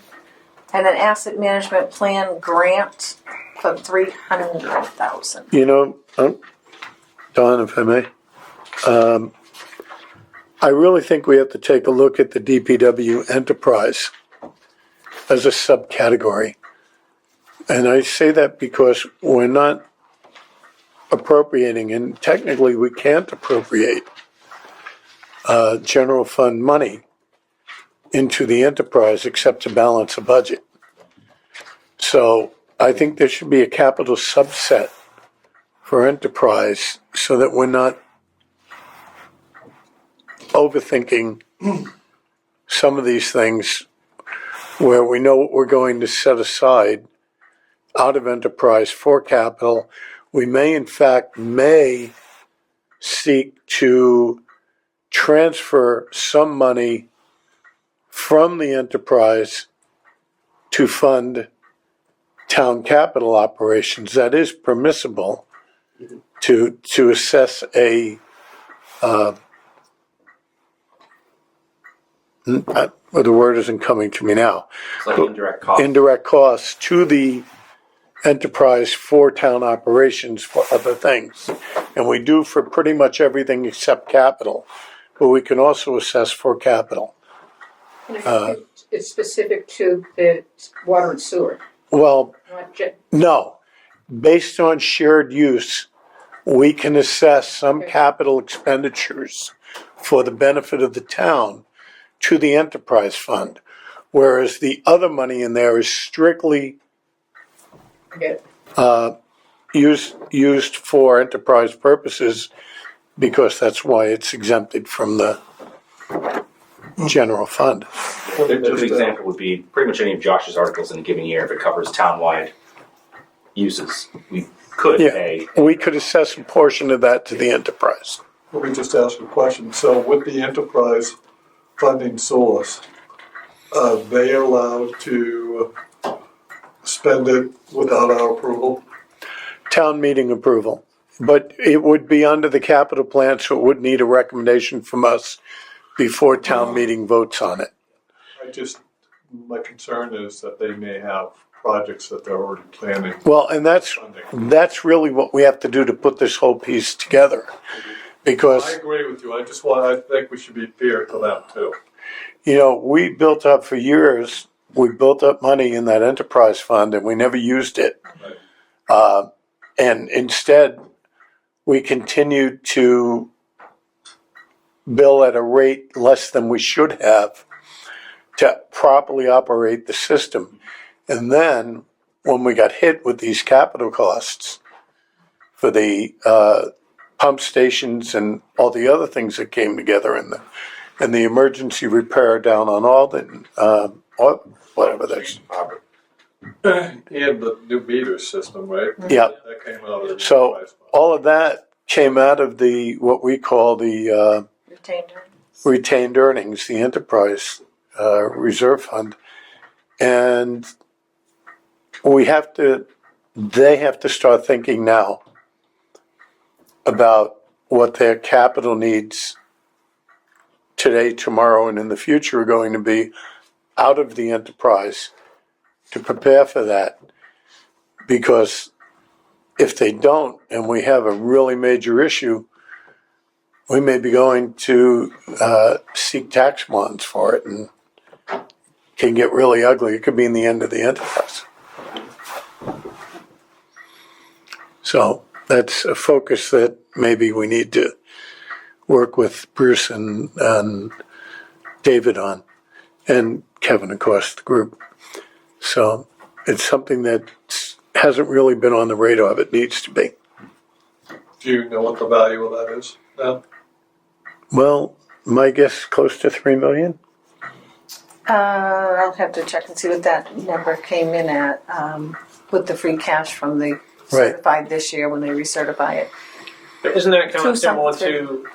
I: and an asset management plan grant for 300,000.
D: You know, Don, if I may, I really think we have to take a look at the DPW enterprise as a subcategory. And I say that because we're not appropriating, and technically we can't appropriate general fund money into the enterprise except to balance a budget. So I think there should be a capital subset for enterprise so that we're not overthinking some of these things where we know what we're going to set aside out of enterprise for capital. We may, in fact, seek to transfer some money from the enterprise to fund town capital operations. That is permissible to assess a the word isn't coming to me now.
A: It's like indirect cost.
D: Indirect costs to the enterprise for town operations for other things. And we do for pretty much everything except capital, but we can also assess for capital.
B: And I think it's specific to the water and sewer,
D: Well,
B: not
D: no. Based on shared use, we can assess some capital expenditures for the benefit of the town to the enterprise fund, whereas the other money in there is strictly used for enterprise purposes because that's why it's exempted from the general fund.
A: A good example would be pretty much any of Josh's articles in a given year. If it covers townwide uses, we could
D: Yeah,
A: pay.
D: we could assess a portion of that to the enterprise.
J: Let me just ask a question. So with the enterprise funding source, are they allowed to spend it without our approval?
D: Town meeting approval. But it would be under the capital plan, so it would need a recommendation from us before town meeting votes on it.
J: My concern is that they may have projects that they're already planning.
D: Well, and that's really what we have to do to put this whole piece together.
J: I
D: Because,
J: agree with you. I think we should be fair to them too.
D: we built up for years, we built up money in that enterprise fund and we never used it. And instead, we continued to bill at a rate less than we should have to properly operate the system. And then, when we got hit with these capital costs for the pump stations and all the other things that came together and the emergency repair down on Alden, or whatever that's.
J: And the new meter system, right?
D: Yeah.
J: That came out of the
D: So
J: enterprise fund.
D: all of that came out of the what we call the
I: Retained earnings.
D: retained earnings, the enterprise reserve fund, and they have to start thinking now about what their capital needs today, tomorrow, and in the future are going to be out of the enterprise to prepare for that. Because if they don't, and we have a really major issue, we may be going to seek tax bonds for it, and can get really ugly. It could be in the end of the enterprise. So that's a focus that maybe we need to work with Bruce and David on, and Kevin, of course, the group. So it's something that hasn't really been on the radar, but needs to be.
J: Do you know what the value of that is now?
D: Well, my guess is close to $3 million.
I: I'll have to check and see what that number came in at with the free cash from the certified this year when they recertify it.
E: But isn't that kind of similar to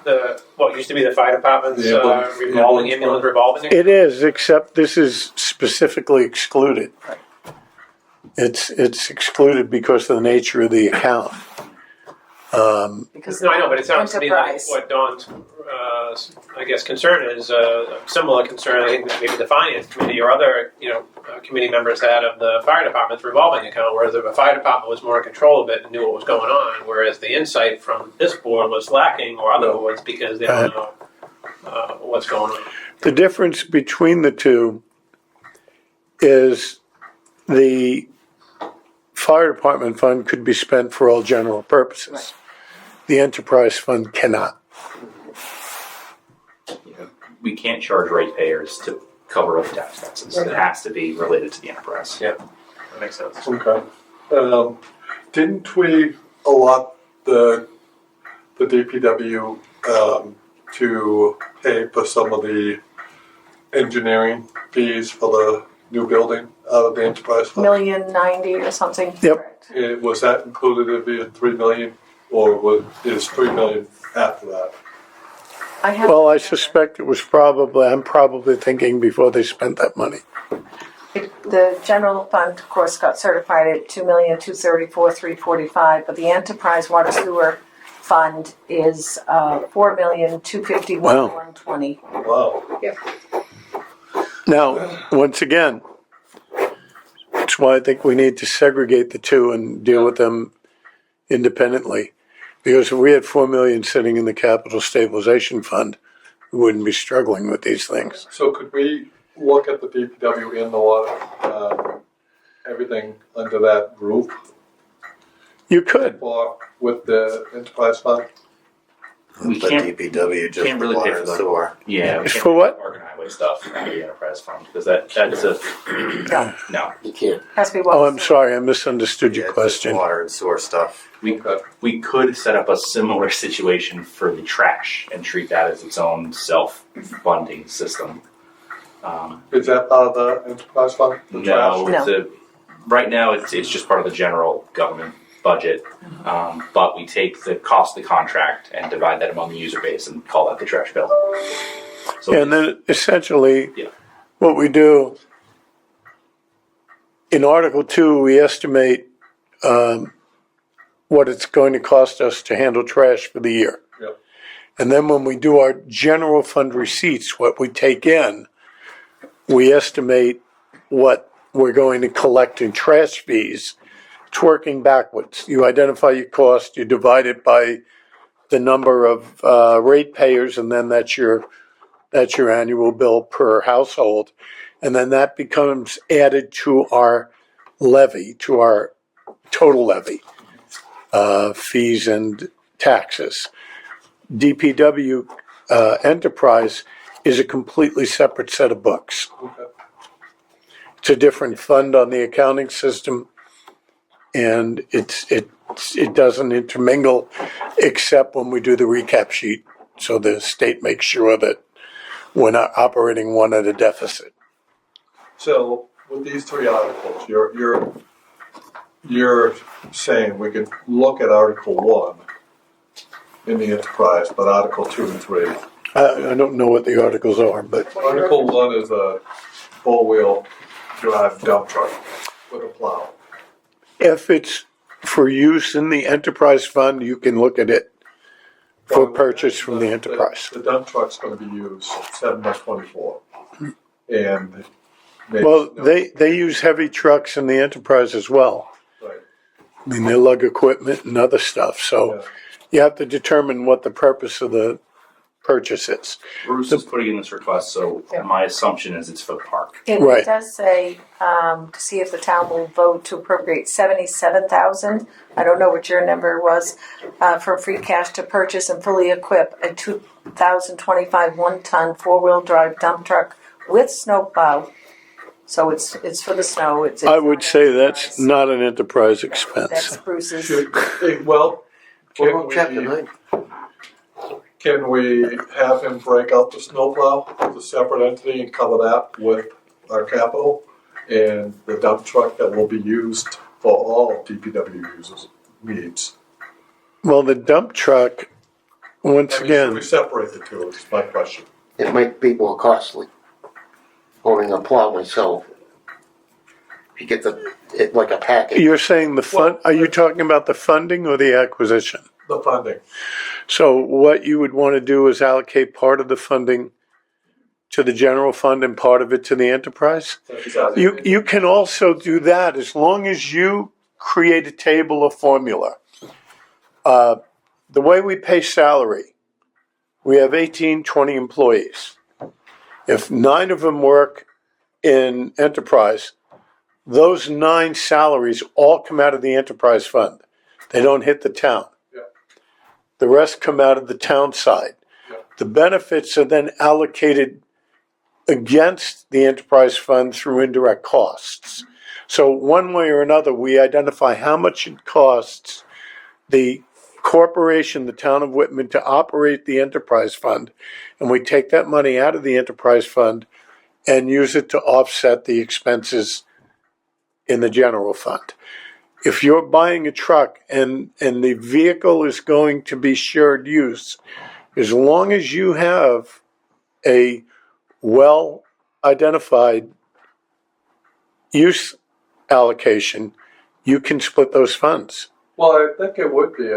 E: what used to be the fire department's ambulance revolving?
D: It is, except this is specifically excluded.
I: Right.
D: It's excluded because of the nature of the account.
I: Because
E: No, I know, but it sounds to me like
I: enterprise.
E: what Dawn's, I guess, concern is a similar concern. I think that maybe the finance committee or other, committee members had of the fire department's revolving account, whereas the fire department was more in control of it and knew what was going on, whereas the insight from this board was lacking, or other boards, because they don't know what's going on.
D: The difference between the two is the fire department fund could be spent for all general purposes.
I: Right.
D: The enterprise fund cannot.
A: We can't charge ratepayers to cover up taxes. It has to be related to the enterprise.
E: Yeah, that makes sense.
J: Okay. Didn't we allot the DPW to pay for some of the engineering fees for the new building out of the enterprise fund?
I: $1,090,000 or something.
D: Yep.
J: Was that included in the $3 million, or is $3 million after that?
D: Well, I suspect it was I'm probably thinking before they spent that money.
I: The general fund, of course, got certified at $2,234,345, but the enterprise water sewer fund is $4,251,120.
J: Wow.
D: Now, once again, that's why I think we need to segregate the two and deal with them independently. Because if we had $4 million sitting in the capital stabilization fund, we wouldn't be struggling with these things.
J: So could we look at the DPW and the water, everything under that group
D: You could.
J: with the enterprise fund?
A: We
G: But
A: can't,
G: DPW just
A: can't really
G: water
A: pay for
G: and
A: the
G: sewer.
A: yeah. We
D: It's
A: can't
D: for what?
A: Park and highway stuff out of the enterprise fund because that's a no.
C: You can't.
I: Has to be
D: Oh,
I: water.
D: I'm sorry, I misunderstood
G: Yeah,
D: your
G: it's just
D: question.
G: water and sewer stuff.
A: We could set up a similar situation for the trash and treat that as its own self-funding system.
J: Is that part of the enterprise fund? The
A: No,
J: trash?
A: it's right now it's just part of the general government budget, but we take the cost of the contract and divide that among the user base and call that the trash bill. So
D: And then essentially,
A: Yeah.
D: what we do, in Article 2, we estimate what it's going to cost us to handle trash for the year.
J: Yep.
D: And then when we do our general fund receipts, what we take in, we estimate what we're going to collect in trash fees. It's working backwards. You identify your cost, you divide it by the number of ratepayers, and then that's your annual bill per household. And then that becomes added to our levy, to our total levy, fees and taxes. DPW enterprise is a completely separate set of books.
J: Okay.
D: It's a different fund on the accounting system, and it doesn't intermingle except when we do the recap sheet. So the state makes sure that we're not operating one at a deficit.
J: So with these three articles, you're saying we could look at Article 1 in the enterprise, but Article 2 and 3.
D: I don't know what the articles are, but
J: Article 1 is a four-wheel drive dump truck with a plow.
D: if it's for use in the enterprise fund, you can look at it for purchase from the enterprise.
J: The dump truck's gonna be used 7x24. And.
D: Well, they use heavy trucks in the enterprise as well.
J: Right.
D: I mean, they lug equipment and other stuff, so
J: Yeah.
D: you have to determine what the purpose of the purchase is.
A: Bruce is putting in this request, so my assumption is it's for the park.
I: It
D: Right.
I: does say, to see if the town will vote to appropriate $77,000, I don't know what your number was, for free cash to purchase and fully equip a 2025 one-ton four-wheel drive dump truck with snowplow. So it's for the snow. It's
D: I would
I: not
D: say that's
I: enterprise.
D: not an enterprise
I: That's
D: expense.
I: Bruce's.
J: Well,
C: What about Chapter 9?
J: can we have him break out the snowplow as a separate entity and cover that with our capital? And the dump truck that will be used for all DPW users needs?
D: Well, the dump truck, once
J: I mean, should we
D: again,
J: separate the two, is my question.
C: It might be more costly. Owning a plow myself. If you get it like a package.
D: you're saying the fund, are you talking about the funding or the acquisition?
J: The funding.
D: So what you would want to do is allocate part of the funding to the general fund and part of it to the enterprise? You can also do that as long as you create a table or formula. The way we pay salary, we have 18, 20 employees. If 9 of them work in enterprise, those 9 salaries all come out of the enterprise fund. They don't hit the town.
J: Yeah.
D: The rest come out of the town side.
J: Yeah.
D: The benefits are then allocated against the enterprise fund through indirect costs. So one way or another, we identify how much it costs the corporation, the town of Whitman, to operate the enterprise fund, and we take that money out of the enterprise fund and use it to offset the expenses in the general fund. If you're buying a truck and the vehicle is going to be shared use, as long as you have a well-identified use allocation, you can split those funds.
J: Well, I think it would be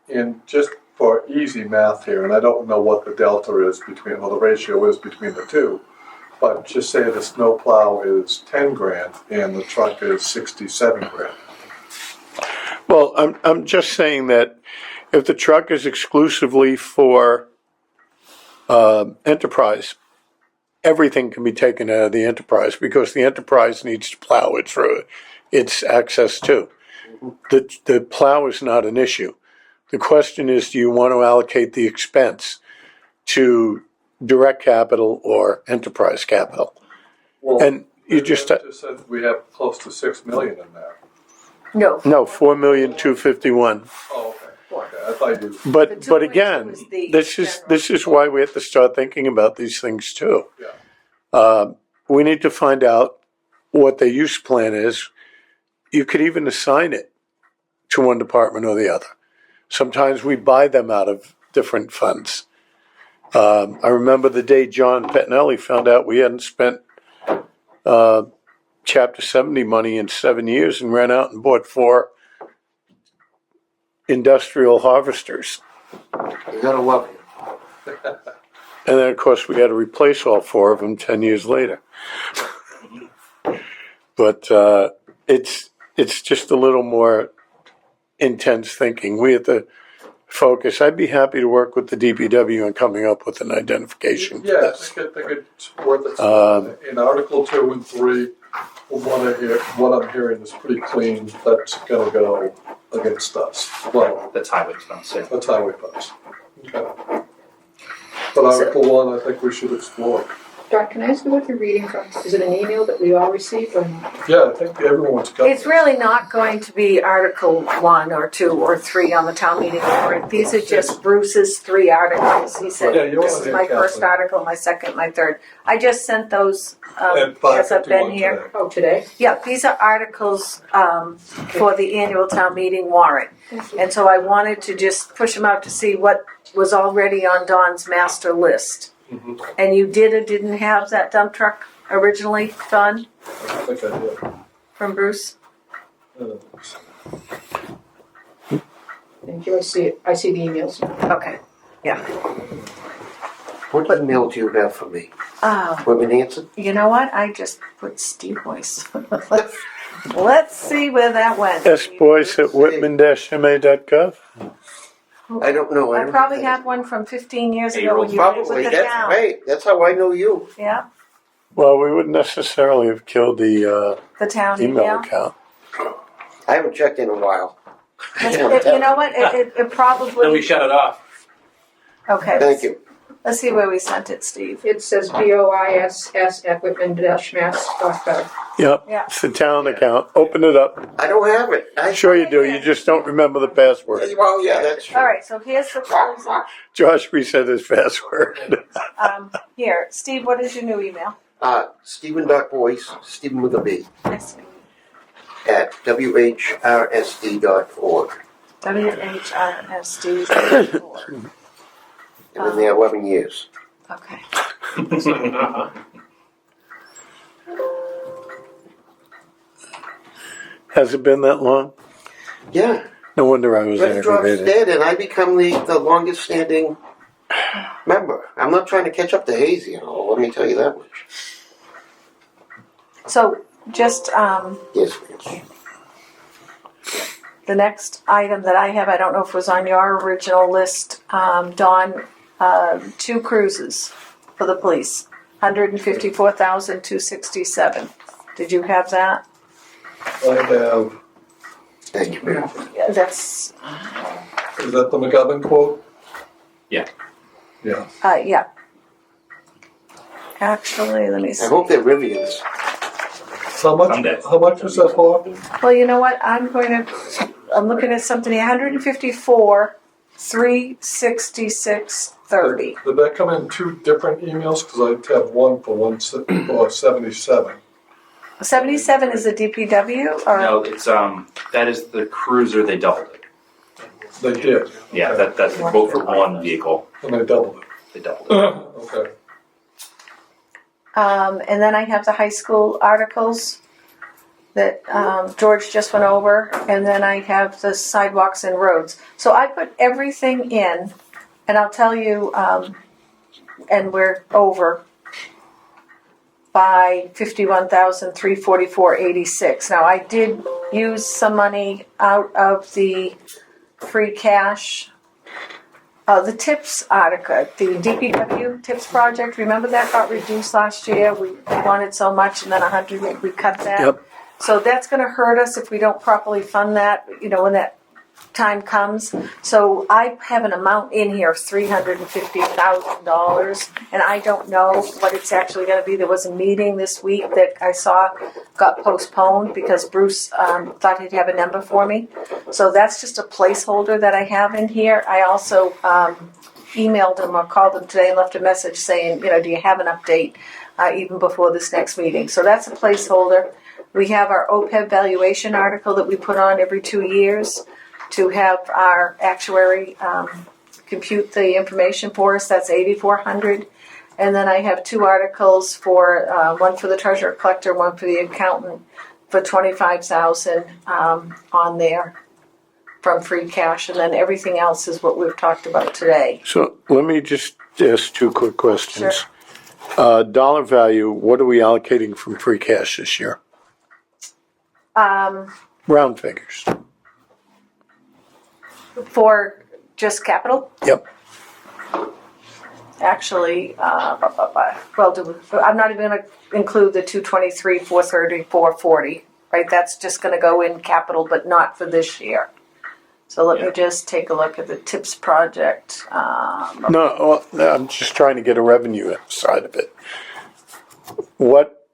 J: in just for easy math here, and I don't know what the delta is between, or the ratio is between the two, but just say the snowplow is 10 grand and the truck is 67 grand.
D: Well, I'm just saying that if the truck is exclusively for enterprise, everything can be taken out of the enterprise because the enterprise needs to plow its access too. The plow is not an issue. The question is, do you want to allocate the expense to direct capital or enterprise capital?
J: Well,
D: And you just
J: said we have close to 6 million in there.
I: No.
D: no, 4,251,000.
J: Oh, okay. Okay, I thought you.
I: The
D: But
I: 2.2
D: again,
I: is the
D: this is
I: general.
D: why we have to start thinking about these things too.
J: Yeah.
D: We need to find out what their use plan is. You could even assign it to one department or the other. Sometimes we buy them out of different funds. I remember the day John Pettinelli found out we hadn't spent Chapter 70 money in 7 years and ran out and bought 4 industrial harvesters.
C: You gotta love it.
D: And then, of course, we had to replace all 4 of them 10 years later. But it's just a little more intense thinking. We have to focus. I'd be happy to work with the DPW on coming up with an identification for
J: Yeah, I
D: this.
J: think it's worth it. In Article 2 and 3, what I'm hearing is pretty clean. That's gonna go against us. Well,
A: That's highway expense, yeah.
J: that's highway funds. Okay. But Article 1, I think we should explore.
B: Don, can I ask you what you're reading from? Is it an email that we all received or not?
J: Yeah, I think everyone's got.
I: It's really not going to be Article 1 or 2 or 3 on the town meeting warrant. These are just Bruce's 3 articles. He said,
J: Yeah, you
I: this
J: wanna
I: is
J: hear
I: my first
J: Kathleen.
I: article, my second, my third. I just sent those
J: At
I: as I've been
J: 5:51
I: here.
J: today.
B: Oh, today?
I: Yeah, these are articles for the annual town meeting warrant. And so I wanted to just push them out to see what was already on Don's master list.
J: Mhm.
I: And you did or didn't have that dump truck originally, Don,
J: I think I did.
I: from Bruce?
B: Thank you, I see it. I see the emails.
I: Okay.
C: What email do you have for me?
I: Oh,
C: Whitman Hanson?
I: you know what? I just put Steve Boyce. Let's see where that went.
D: Boyce at whitman-ma.gov.
C: I don't know.
I: I
C: don't
I: probably
C: think-
I: have one from 15 years ago when you were with
C: Probably.
I: the
C: That's
I: town.
C: right. That's how I know you.
I: Yeah,
D: Well, we wouldn't necessarily have killed the
I: the town
D: email
I: email.
D: account.
C: I haven't checked in a while.
I: You know what? It probably.
E: Then we shut it off.
I: Okay.
C: Thank you.
I: Let's see where we sent it, Steve.
B: It says BOISS@whitman-mass.gov.
D: Yep,
I: Yeah.
D: it's the town account. Open it up.
C: I don't have it.
D: Sure you do, you just don't remember the password.
C: Well, yeah, that's true.
I: All right, so here's the closing.
D: Josh reset his password.
I: Here, Steve, what is your new email?
C: Stephen.Boyce, Stephen with a B,
I: Yes.
C: at whrsd.org.
I: WHRSD.
C: I've been there 11 years.
I: Okay.
D: Has it been that long?
C: Yeah.
D: No wonder I was
C: Registrar's
D: aggravated.
C: dead, and I become the longest standing member. I'm not trying to catch up to Hazy and all, let me tell you that much.
I: So just
C: Yes, ma'am.
I: the next item that I have, I don't know if it was on your original list, Dawn, 2 cruises for the police, 154,267. Did you have that?
J: I have,
C: Thank you, ma'am.
I: Yeah, that's,
J: is that the McGovern quote?
A: Yeah.
J: Yeah.
I: yeah. Actually, let me
C: I
I: see.
C: hope they're Rivians.
J: How much is that for?
I: Well, you know what? I'm looking at something here, 154,366.30.
J: Did that come in 2 different emails? Because I have one for 77.
I: 77 is a DPW or?
A: No, it's that is the cruiser. They doubled it.
J: They did,
A: Yeah, that's the quote for one vehicle.
J: and they doubled
A: They doubled
J: it.
A: it.
J: Okay.
I: And then I have the high school articles that George just went over, and then I have the sidewalks and roads. So I put everything in, and I'll tell you, and we're over by 51,344.86. Now I did use some money out of the free cash. The TIPS article, the DPW TIPS project, remember that got reduced last year? We wanted so much and then 100, we cut that.
D: Yep.
I: So that's gonna hurt us if we don't properly fund that, you know, when that time comes. So I have an amount in here of $350,000, and I don't know what it's actually going to be. There was a meeting this week that I saw got postponed because Bruce thought he'd have a number for me. So that's just a placeholder that I have in here. I also emailed him or called him today and left a message saying, do you have an update even before this next meeting? So that's a placeholder. We have our OPEB valuation article that we put on every 2 years to have our actuary compute the information for us. That's $8,400. And then I have 2 articles for one for the treasurer collector, one for the accountant for $25,000 on there from free cash, and then everything else is what we've talked about today.
D: So let me just ask 2 quick questions.
I: Sure.
D: Dollar value, what are we allocating from free cash this year? Round figures.
I: For just capital,
D: Yep.
I: actually, I'm not even going to include the 223, 430, 440. Right, that's just going to go in capital, but not for this year. So let me just take a look at the TIPS project.
D: No, I'm just trying to get a revenue side of it. What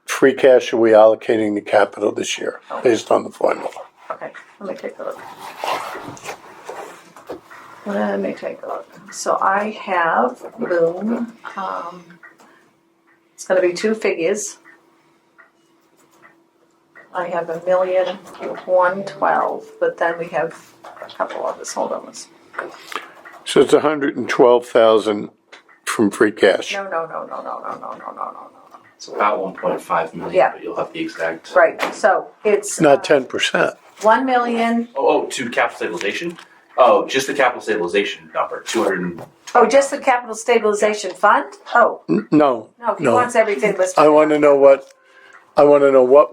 D: free cash are we allocating to capital this year based on the formula?
I: Okay, let me take a look. So I have, boom, it's going to be 2 figures. I have 1,112,000, but then we have a couple others. Hold on.
D: So it's 112,000 from free cash.
I: No.
A: It's about 1.5 million,
I: Yeah.
A: but you'll have the exact.
I: Right. So it's
D: Not 10%.
I: 1 million.
A: To capital stabilization? Oh, just the capital stabilization number, 200.
I: Oh, just the capital stabilization fund? Oh,
D: No.
I: no. He wants everything listed.
D: I want to know what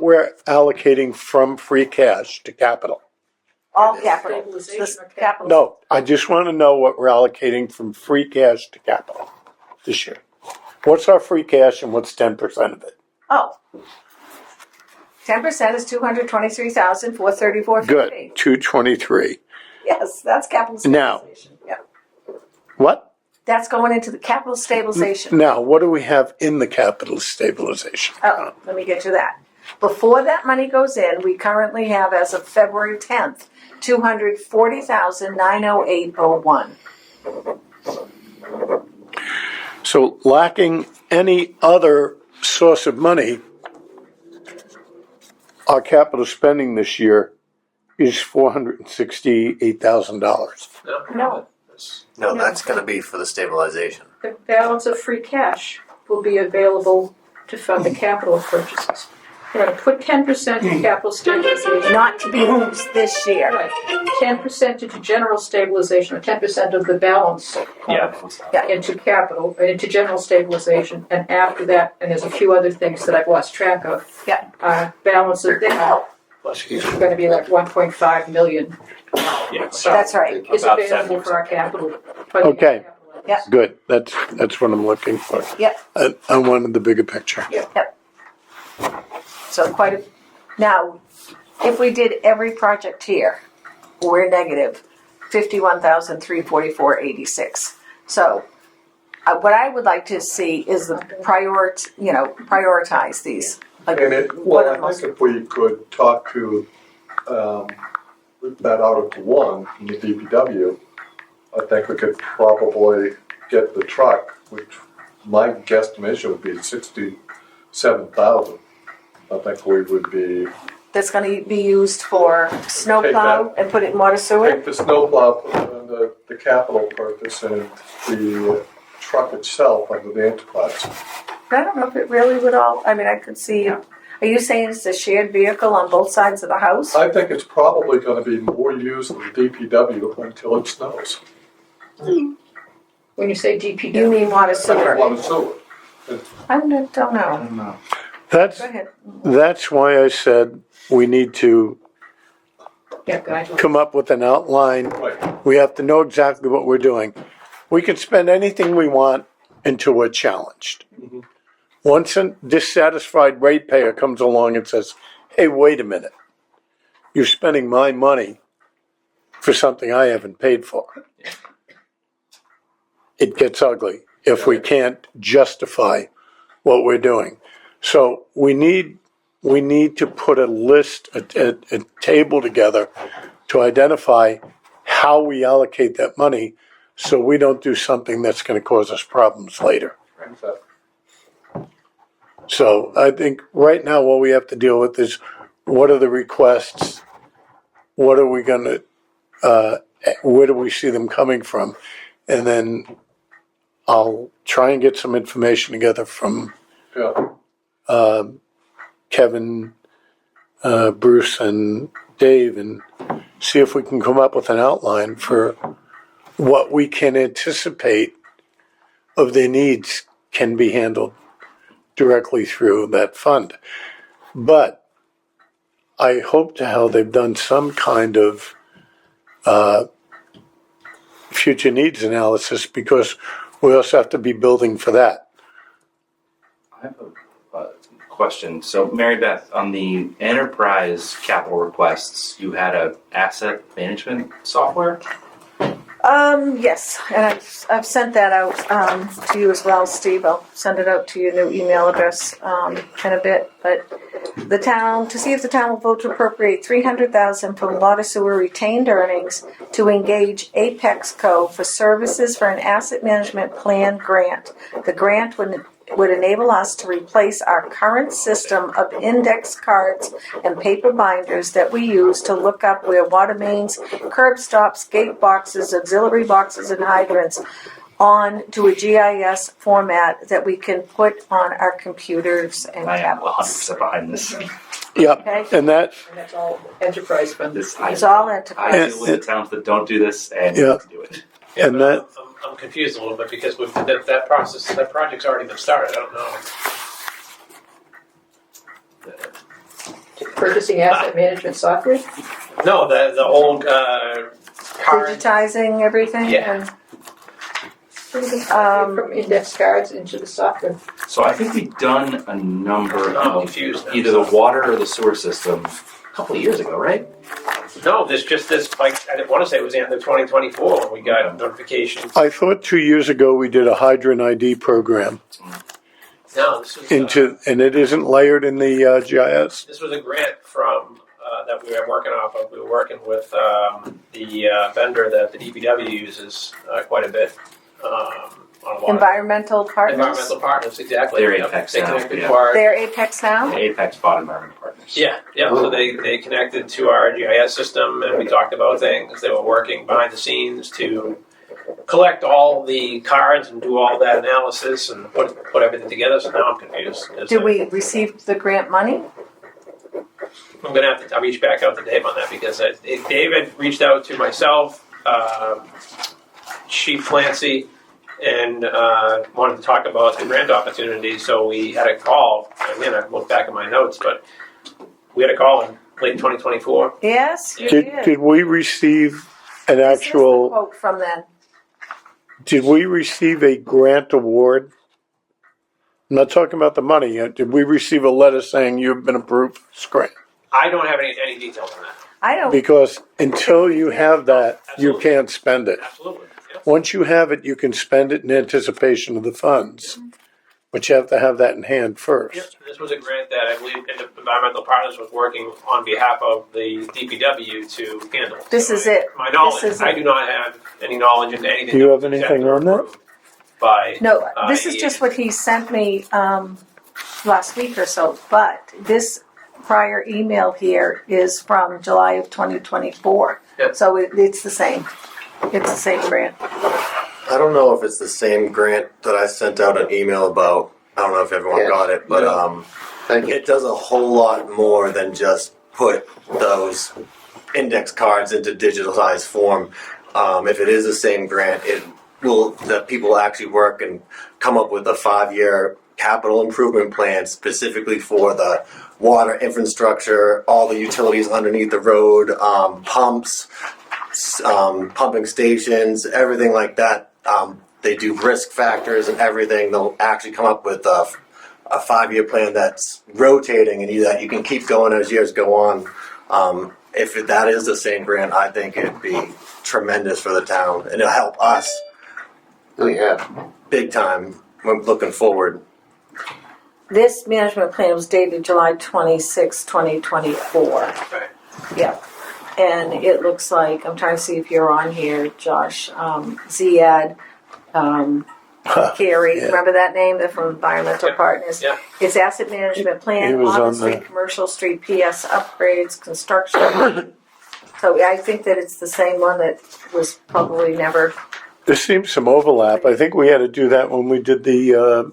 D: we're allocating from free cash to capital.
I: All capital.
B: Stabilization
I: This
B: or
I: capital.
D: No, I just want to know what we're allocating from free cash to capital this year. What's our free cash and what's 10% of it?
I: Oh. 10% is 223,434.50.
D: Good, 223.
I: Yes, that's capital
D: Now.
I: stabilization. Yeah.
D: What?
I: That's going into the capital stabilization.
D: Now, what do we have in the capital stabilization?
I: Oh, let me get to that. Before that money goes in, we currently have, as of February 10th, 240,908.01.
D: So lacking any other source of money, our capital spending this year is $468,000.
I: No.
G: No, that's going to be for the stabilization.
B: The balance of free cash will be available to fund the capital purchases. We're going to put 10% in capital stabilization.
I: Not to be used this year.
B: Right. 10% into general stabilization, or 10% of the balance into capital, into general stabilization, and after that, and there's a few other things that I've lost track of.
I: Yeah.
B: Balance of that is going to be like 1.5 million.
A: Yeah.
B: So
I: That's right.
B: it's
A: About
B: available for our capital.
D: Okay.
I: Yeah.
D: Good, that's what I'm looking for.
I: Yep.
D: I wanted the bigger picture.
I: Yep. So now, if we did every project here, we're negative 51,344.86. So what I would like to see is the prioritize these. Like,
J: And
I: what are the
J: I
I: most-
J: think if we could talk to that Article 1 in the DPW, I think we could probably get the truck, which my guesstimation would be 67,000. I think we would be,
I: that's going to be used for snowplow and put it in water sewer?
J: take the snowplow, put it on the capital purpose, and the truck itself under the enterprise.
I: I don't know if it really would all, I mean, I could see, are you saying it's a shared vehicle on both sides of the house?
J: I think it's probably going to be more used in the DPW until it snows.
B: When you say DPW.
I: You mean water sewer?
J: Water sewer.
I: I don't know.
D: That's
I: Go ahead.
D: That's why I said we need to
B: Yeah, guidelines.
D: come up with an outline.
J: Right.
D: We have to know exactly what we're doing. We can spend anything we want until we're challenged. Once a dissatisfied ratepayer comes along and says, hey, wait a minute, you're spending my money for something I haven't paid for. It gets ugly if we can't justify what we're doing. So we need to put a list, a table together to identify how we allocate that money so we don't do something that's going to cause us problems later. So I think right now what we have to deal with is what are the requests? What are we going to, where do we see them coming from? And then I'll try and get some information together from Kevin, Bruce, and Dave and see if we can come up with an outline for what we can anticipate of their needs can be handled directly through that fund. But I hope to hell they've done some kind of future needs analysis because we also have to be building for that.
A: I have a question. So, Mary Beth, on the enterprise capital requests, you had a asset management software?
I: Yes, and I've sent that out to you as well, Steve. I'll send it out to your new email address in a bit. But the town, to see if the town will vote to appropriate $300,000 from water sewer retained earnings to engage Apex Co. for services for an asset management plan grant. The grant would enable us to replace our current system of index cards and paper binders that we use to look up where water mains, curb stops, gate boxes, auxiliary boxes, and hydrants on to a GIS format that we can put on our computers and
A: I am
I: tablets.
A: 100% behind this.
D: Yeah,
I: Okay.
D: and that,
B: And that's all enterprise fund.
I: It's all
A: I
I: enterprise.
A: deal with the towns that don't do this and
D: Yeah.
A: need to do it.
E: Yeah,
D: and
E: but
D: that,
E: I'm confused a little bit because that project's already been started. I don't know.
B: Purchasing asset management software?
E: No, the old card.
I: Digitizing everything.
E: Yeah.
B: From index cards into the software.
A: So I think we've done a number
E: I'm
A: of
E: confused now.
A: either the water or the sewer system a couple of years ago, right?
E: No, this like I didn't want to say it was the end of 2024 when we got notification.
D: I thought 2 years ago we did a hydrant ID program
E: No, this was
D: and it isn't layered in the GIS.
E: this was a grant from that we were working off of. We were working with the vendor that the DPW uses quite a bit on a lot.
I: Environmental partners.
E: Environmental partners, exactly.
A: They're
E: Yep.
A: Apex
E: They
A: now,
E: connected
A: yeah.
E: to our
I: They're Apex now.
A: The Apex bought Environmental Partners.
E: yeah. So they connected to our GIS system, and we talked about things. They were working behind the scenes to collect all the cards and do all that analysis and put everything together. So now I'm confused.
I: Did we receive the grant money?
E: I'm gonna have to reach back out to Dave on that because David reached out to myself, Chief Clancy, and wanted to talk about the grant opportunity. So we had a call. Again, I looked back at my notes, but we had a call in late 2024.
I: Yes, you did.
D: Did we receive an
I: This is the
D: actual,
I: quote from then.
D: did we receive a grant award? I'm not talking about the money yet. Did we receive a letter saying you've been approved for this grant?
E: I don't have any details on that.
I: I don't.
D: Because until you have that, you
E: Absolutely.
D: can't spend it.
E: Absolutely. Yeah.
D: Once you have it, you can spend it in anticipation of the funds. But you have to have that in hand first.
E: Yep. This was a grant that I believe Environmental Partners was working on behalf of the DPW to handle.
I: This is it.
E: My knowledge,
I: This is
E: I
I: it.
E: do not have any knowledge into anything.
D: Do you
E: that
D: have
E: was
D: anything
E: accepted or
D: on that?
E: approved By
I: No, this is
E: AEA.
I: just what he sent me last week or so. But this prior email here is from July of 2024.
E: Yep.
I: So it's the same. It's the same grant.
G: I don't know if it's the same grant that I sent out an email about. I don't know if everyone
C: Yes.
G: got it, but
C: Thank you.
G: it does a whole lot more than just put those index cards into digitalized form. If it is the same grant, that people will actually work and come up with a 5-year capital improvement plan specifically for the water infrastructure, all the utilities underneath the road, pumps, pumping stations, everything like that. They do risk factors and everything. They'll actually come up with a 5-year plan that's rotating and that you can keep going as years go on. if that is the same grant, I think it'd be tremendous for the town, and it'll help us
C: Oh, yeah.
G: big time. We're looking forward.
I: This management plan was dated July 26, 2024.
E: Right.
I: Yeah. And it looks like, I'm trying to see if you're on here, Josh, Ziad, Carey,
D: Yeah.
I: remember that name? They're from Environmental Partners.
E: Yeah.
I: It's asset management
D: He
I: plan,
D: was on
I: Auburn Street,
D: the-
I: Commercial Street, PS upgrades, construction. So I think that it's the same one that was probably never,
D: There seems some overlap. I think we had to do that when we did the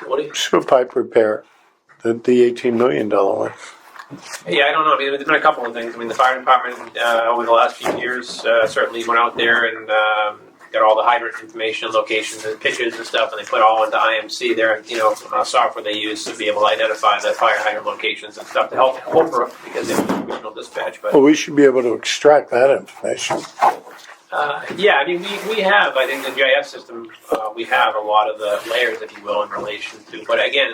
E: What do you?
D: sewer pipe repair, the $18 million one.
E: Yeah, I don't know. I mean, there's been a couple of things. I mean, the fire department over the last few years certainly went out there and got all the hydrant information, locations, and pictures and stuff, and they put it all into IMC. Their software they use to be able to identify the fire hydrant locations and stuff to help Holbrook because they have regional dispatch. But
D: Well, we should be able to extract that information.
E: yeah, I mean, we have, I think, the GIS system, we have a lot of the layers, if you will, in relation to, but again,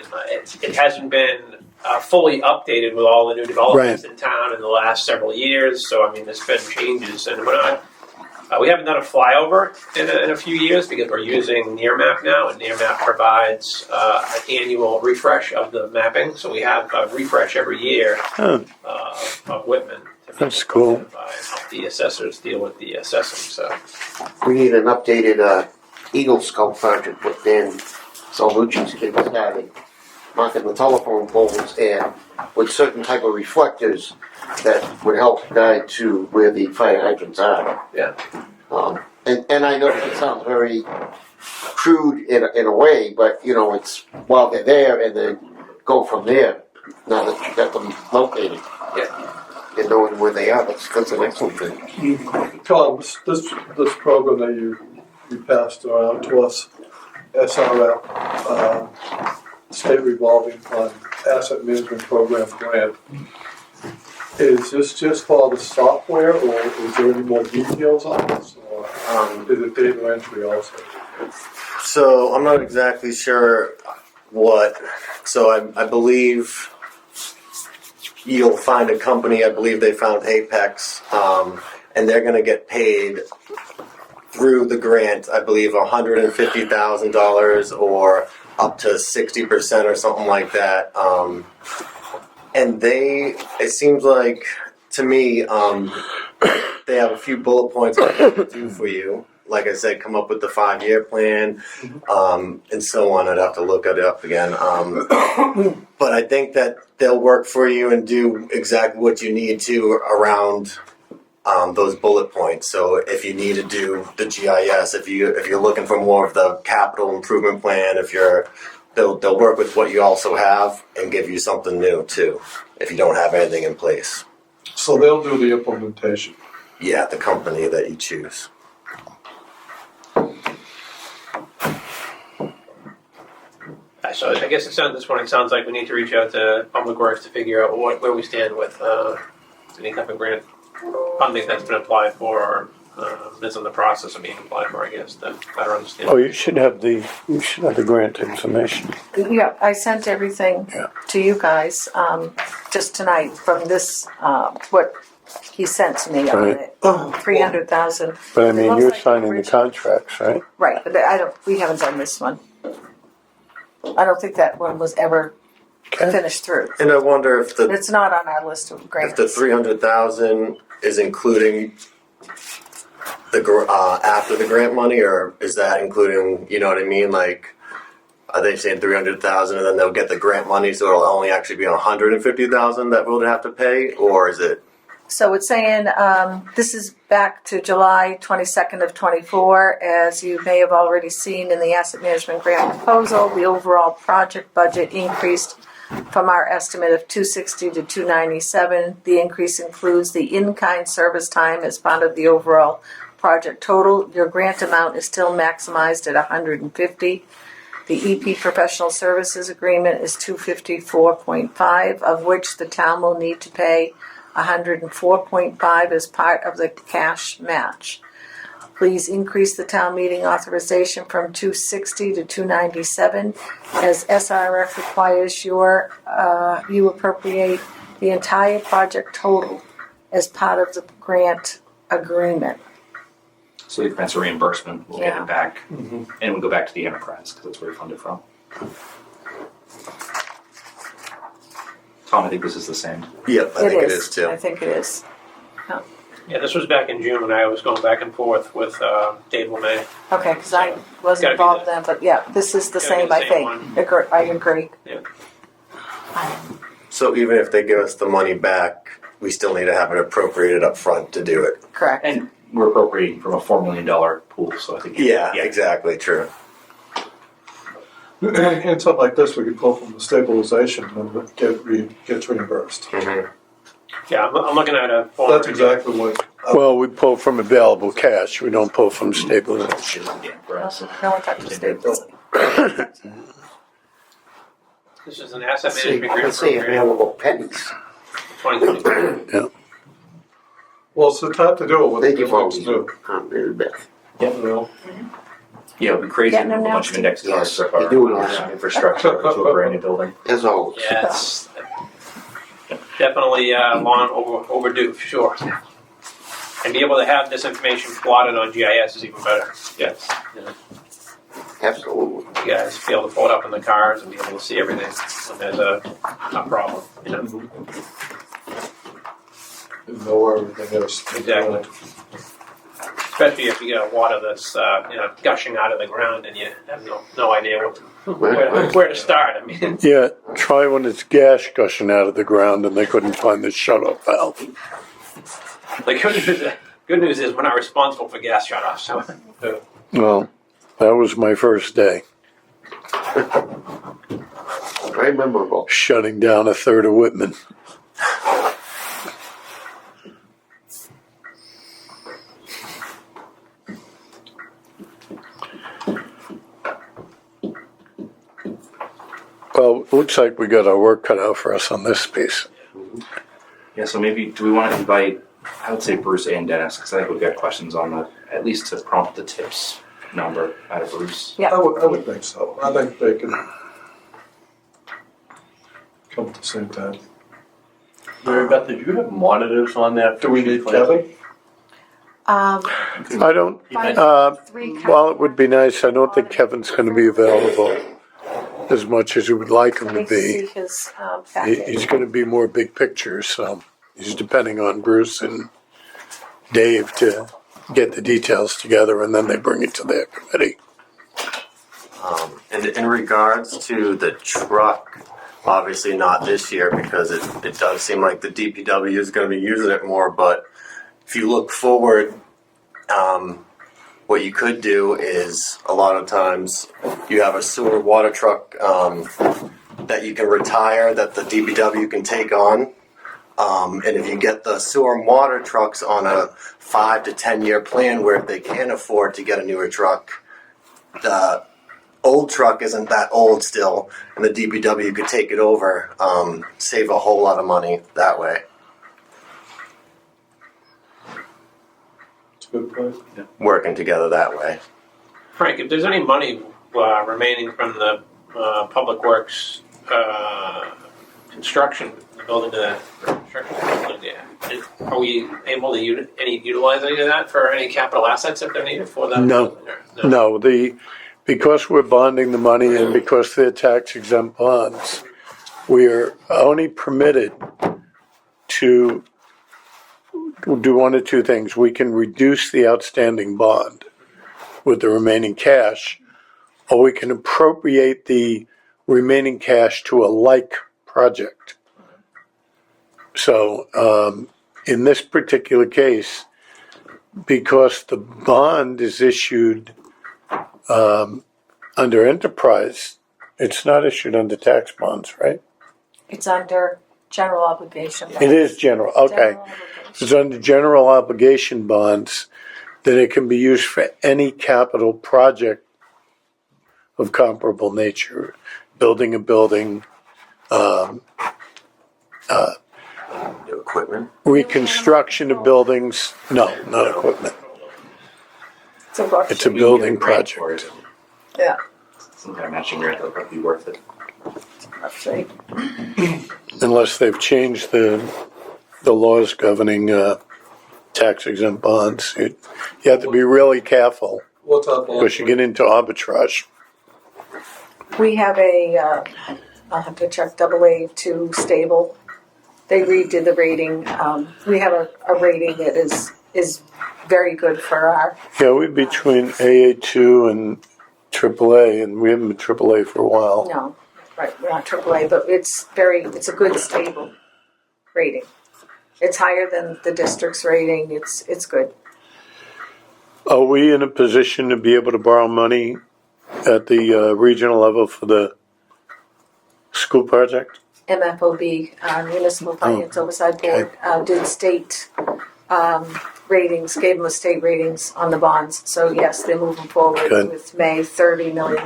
E: it hasn't been fully updated with all the new developments in town in the last several years, so I mean, there's been changes, and we're not, we haven't done a flyover in a few years because we're using Nearmap now, and Nearmap provides an annual refresh of the mapping, so we have a refresh every year of Whitman.
D: That's cool.
E: Help the assessors deal with the assessing. So
C: We need an updated Eagle Scout project with Dan Salvucci's kids having, marking the telephone poles and with certain type of reflectors that would help guide to where the fire hydrants are.
E: yeah,
C: And I know it sounds very crude in a way, but you know, it's while they're there and then go from there. Now that you got them located
E: yeah.
C: and knowing where they are, that's an excellent thing.
J: Tom, this program that you passed around to us, SRF, State Revolving Fund Asset Management Program grant, is this just for the software, or is there any more details on this, or is it data entry also?
G: So I'm not exactly sure what. So I believe you'll find a company. I believe they found Apex, and they're going to get paid through the grant. I believe $150,000 or up to 60% or something like that. And it seems like to me, they have a few bullet points on what to do for you. Like I said, come up with the 5-year plan, and so on. I'd have to look it up again. But I think that they'll work for you and do exactly what you need to around those bullet points. So if you need to do the GIS, if you're looking for more of the capital improvement plan, they'll work with what you also have and give you something new too, if you don't have anything in place.
J: So they'll do the implementation.
G: Yeah, the company that you choose.
E: So I guess at this point, it sounds like we need to reach out to Public Works to figure out where we stand with any type of grant funding that's been applied for or is in the process of being applied for, I guess, to better understand.
D: Oh, you should have the grant information.
I: yeah, I sent everything to you guys just tonight from this, what he sent to me on
D: Right.
I: it, 300,000.
D: But I
I: It
D: mean,
I: looks
D: you're
I: like
D: signing the
I: original-
D: contracts, right?
I: Right, but we haven't done this one. I don't think that one was ever
D: Okay.
I: finished through.
G: And I wonder if
I: It's not on our list of grants.
G: if the 300,000 is including the after the grant money, or is that including? You know what I mean? Like, are they saying 300,000 and then they'll get the grant money, so it'll only actually be 150,000 that we'll have to pay, or is it?
I: So it's saying, this is back to July 22nd of 24. As you may have already seen in the asset management grant proposal, the overall project budget increased from our estimate of 260 to 297. The increase includes the in-kind service time as part of the overall project total. Your grant amount is still maximized at 150. The EP professional services agreement is 254.5, of which the town will need to pay 104.5 as part of the cash match. please increase the town meeting authorization from 260 to 297 as SRF requires you appropriate the entire project total as part of the grant agreement.
A: So the grants are reimbursement, we'll get
I: Yeah.
A: it back, and we go back to the enterprise, because that's where we fund it from. Tom, I think this is the same.
G: Yep, I think it is too.
I: I think it is.
E: Yeah, this was back in June when I was going back and forth with Dave LeMay.
I: Okay, because I
E: Gotta
I: wasn't
E: be
I: involved
E: the-
I: then, but yeah, this is the
E: gotta be
I: same,
E: the
I: I
E: same
I: think.
E: one.
I: I agree.
E: Yeah.
G: So even if they give us the money back, we still need to have it appropriated up front to do it.
I: Correct.
A: And we're appropriating from a $4 million pool, so I think.
G: Yeah, exactly, true.
J: And something like this, we could pull from the stabilization and it gets reimbursed.
E: Yeah, I'm looking at a form.
J: That's exactly what.
D: Well, we pull from available cash, we don't pull from stabilization.
A: Yeah, right.
I: No one touches staples.
E: This is an asset
C: Let's see,
E: management grant
C: let's see
E: program,
C: available pennies.
E: 2020.
D: Yeah.
J: Well, it's the time to do it. What
C: Thank you
J: the
C: for
J: districts do.
C: Elizabeth.
A: Yeah, well. Yeah, it'd be crazy to
I: Getting them
A: move a
I: now,
A: bunch of
I: too.
A: index cards
C: Yes,
A: of our
C: you're doing awesome.
A: infrastructure into a brand new building.
C: As always.
E: Yeah, it's definitely long overdue, for sure. And be able to have this information plotted on GIS is even better.
A: Yes.
E: You know,
C: Absolutely.
E: you guys be able to pull it up in the cars and be able to see everything when there's a problem. You know,
J: And know where everything is.
E: exactly. Especially if you get water that's gushing out of the ground and you have no idea where to start. I mean,
D: Yeah, try when it's gas gushing out of the ground and they couldn't find the shut-off valve.
E: the good news is we're not responsible for gas shutoffs. So.
D: Well, that was my first day,
C: Very memorable.
D: shutting down a third of Whitman. Well, it looks like we got our work cut out for us on this piece.
A: Yeah, so maybe, do we want to invite, I would say Bruce and Dennis, because I think we've got questions on the, at least to prompt the tips number out of Bruce.
I: Yeah.
J: I would think so. I think they can come at the same time.
K: Mary Beth, did you have monitors on that?
J: Do we need Kevin?
D: I don't,
I: Three
D: while it would be nice, I don't think Kevin's gonna be available as much as we would like him to
I: Need to see
D: be.
I: his
D: He's
I: package.
D: gonna be more big picture, so he's depending on Bruce and Dave to get the details together, and then they bring it to their committee.
G: And in regards to the truck, obviously not this year because it does seem like the DPW is going to be using it more. But if you look forward, what you could do is a lot of times you have a sewer water truck that you can retire that the DPW can take on. And if you get the sewer and water trucks on a 5 to 10 year plan where they can afford to get a newer truck, the old truck isn't that old still, and the DPW could take it over, save a whole lot of money that way.
J: It's a good point.
G: Working together that way.
E: Frank, if there's any money remaining from the Public Works construction, the building to that construction building, are we able to utilize any of that for any capital assets if they're needed for that?
D: No. No, because we're bonding the money and because they're tax exempt bonds, we are only permitted to do one of two things. We can reduce the outstanding bond with the remaining cash, or we can appropriate the remaining cash to a like project. So, in this particular case, because the bond is issued under enterprise, it's not issued under tax bonds, right?
I: It's under general obligation.
D: It is general, okay.
I: General obligation.
D: If it's under general obligation bonds, then it can be used for any capital project of comparable nature. Building a building,
G: Equipment.
D: reconstruction of buildings, no, not equipment. It's a building project.
I: Yeah.
A: Some kind of matching grant that'll probably be worth it.
I: Rough shape.
D: Unless they've changed the laws governing tax exempt bonds. You have to be really careful
J: What's up,
D: because you get into arbitrage.
I: We have I'll have to check AA2 stable. They redid the rating. We have a rating that is very good for our,
D: Yeah, we're between AA2 and AAA, and we haven't been AAA for a while.
I: no, right, we're not AAA, but it's a good stable rating. It's higher than the district's rating. It's good.
D: Are we in a position to be able to borrow money at the regional level for the school project?
I: MFOB, Municipal Finance Oversight Board, did state ratings, gave them a state ratings on the bonds. So yes, they're moving forward
D: Good.
I: with May $30 million.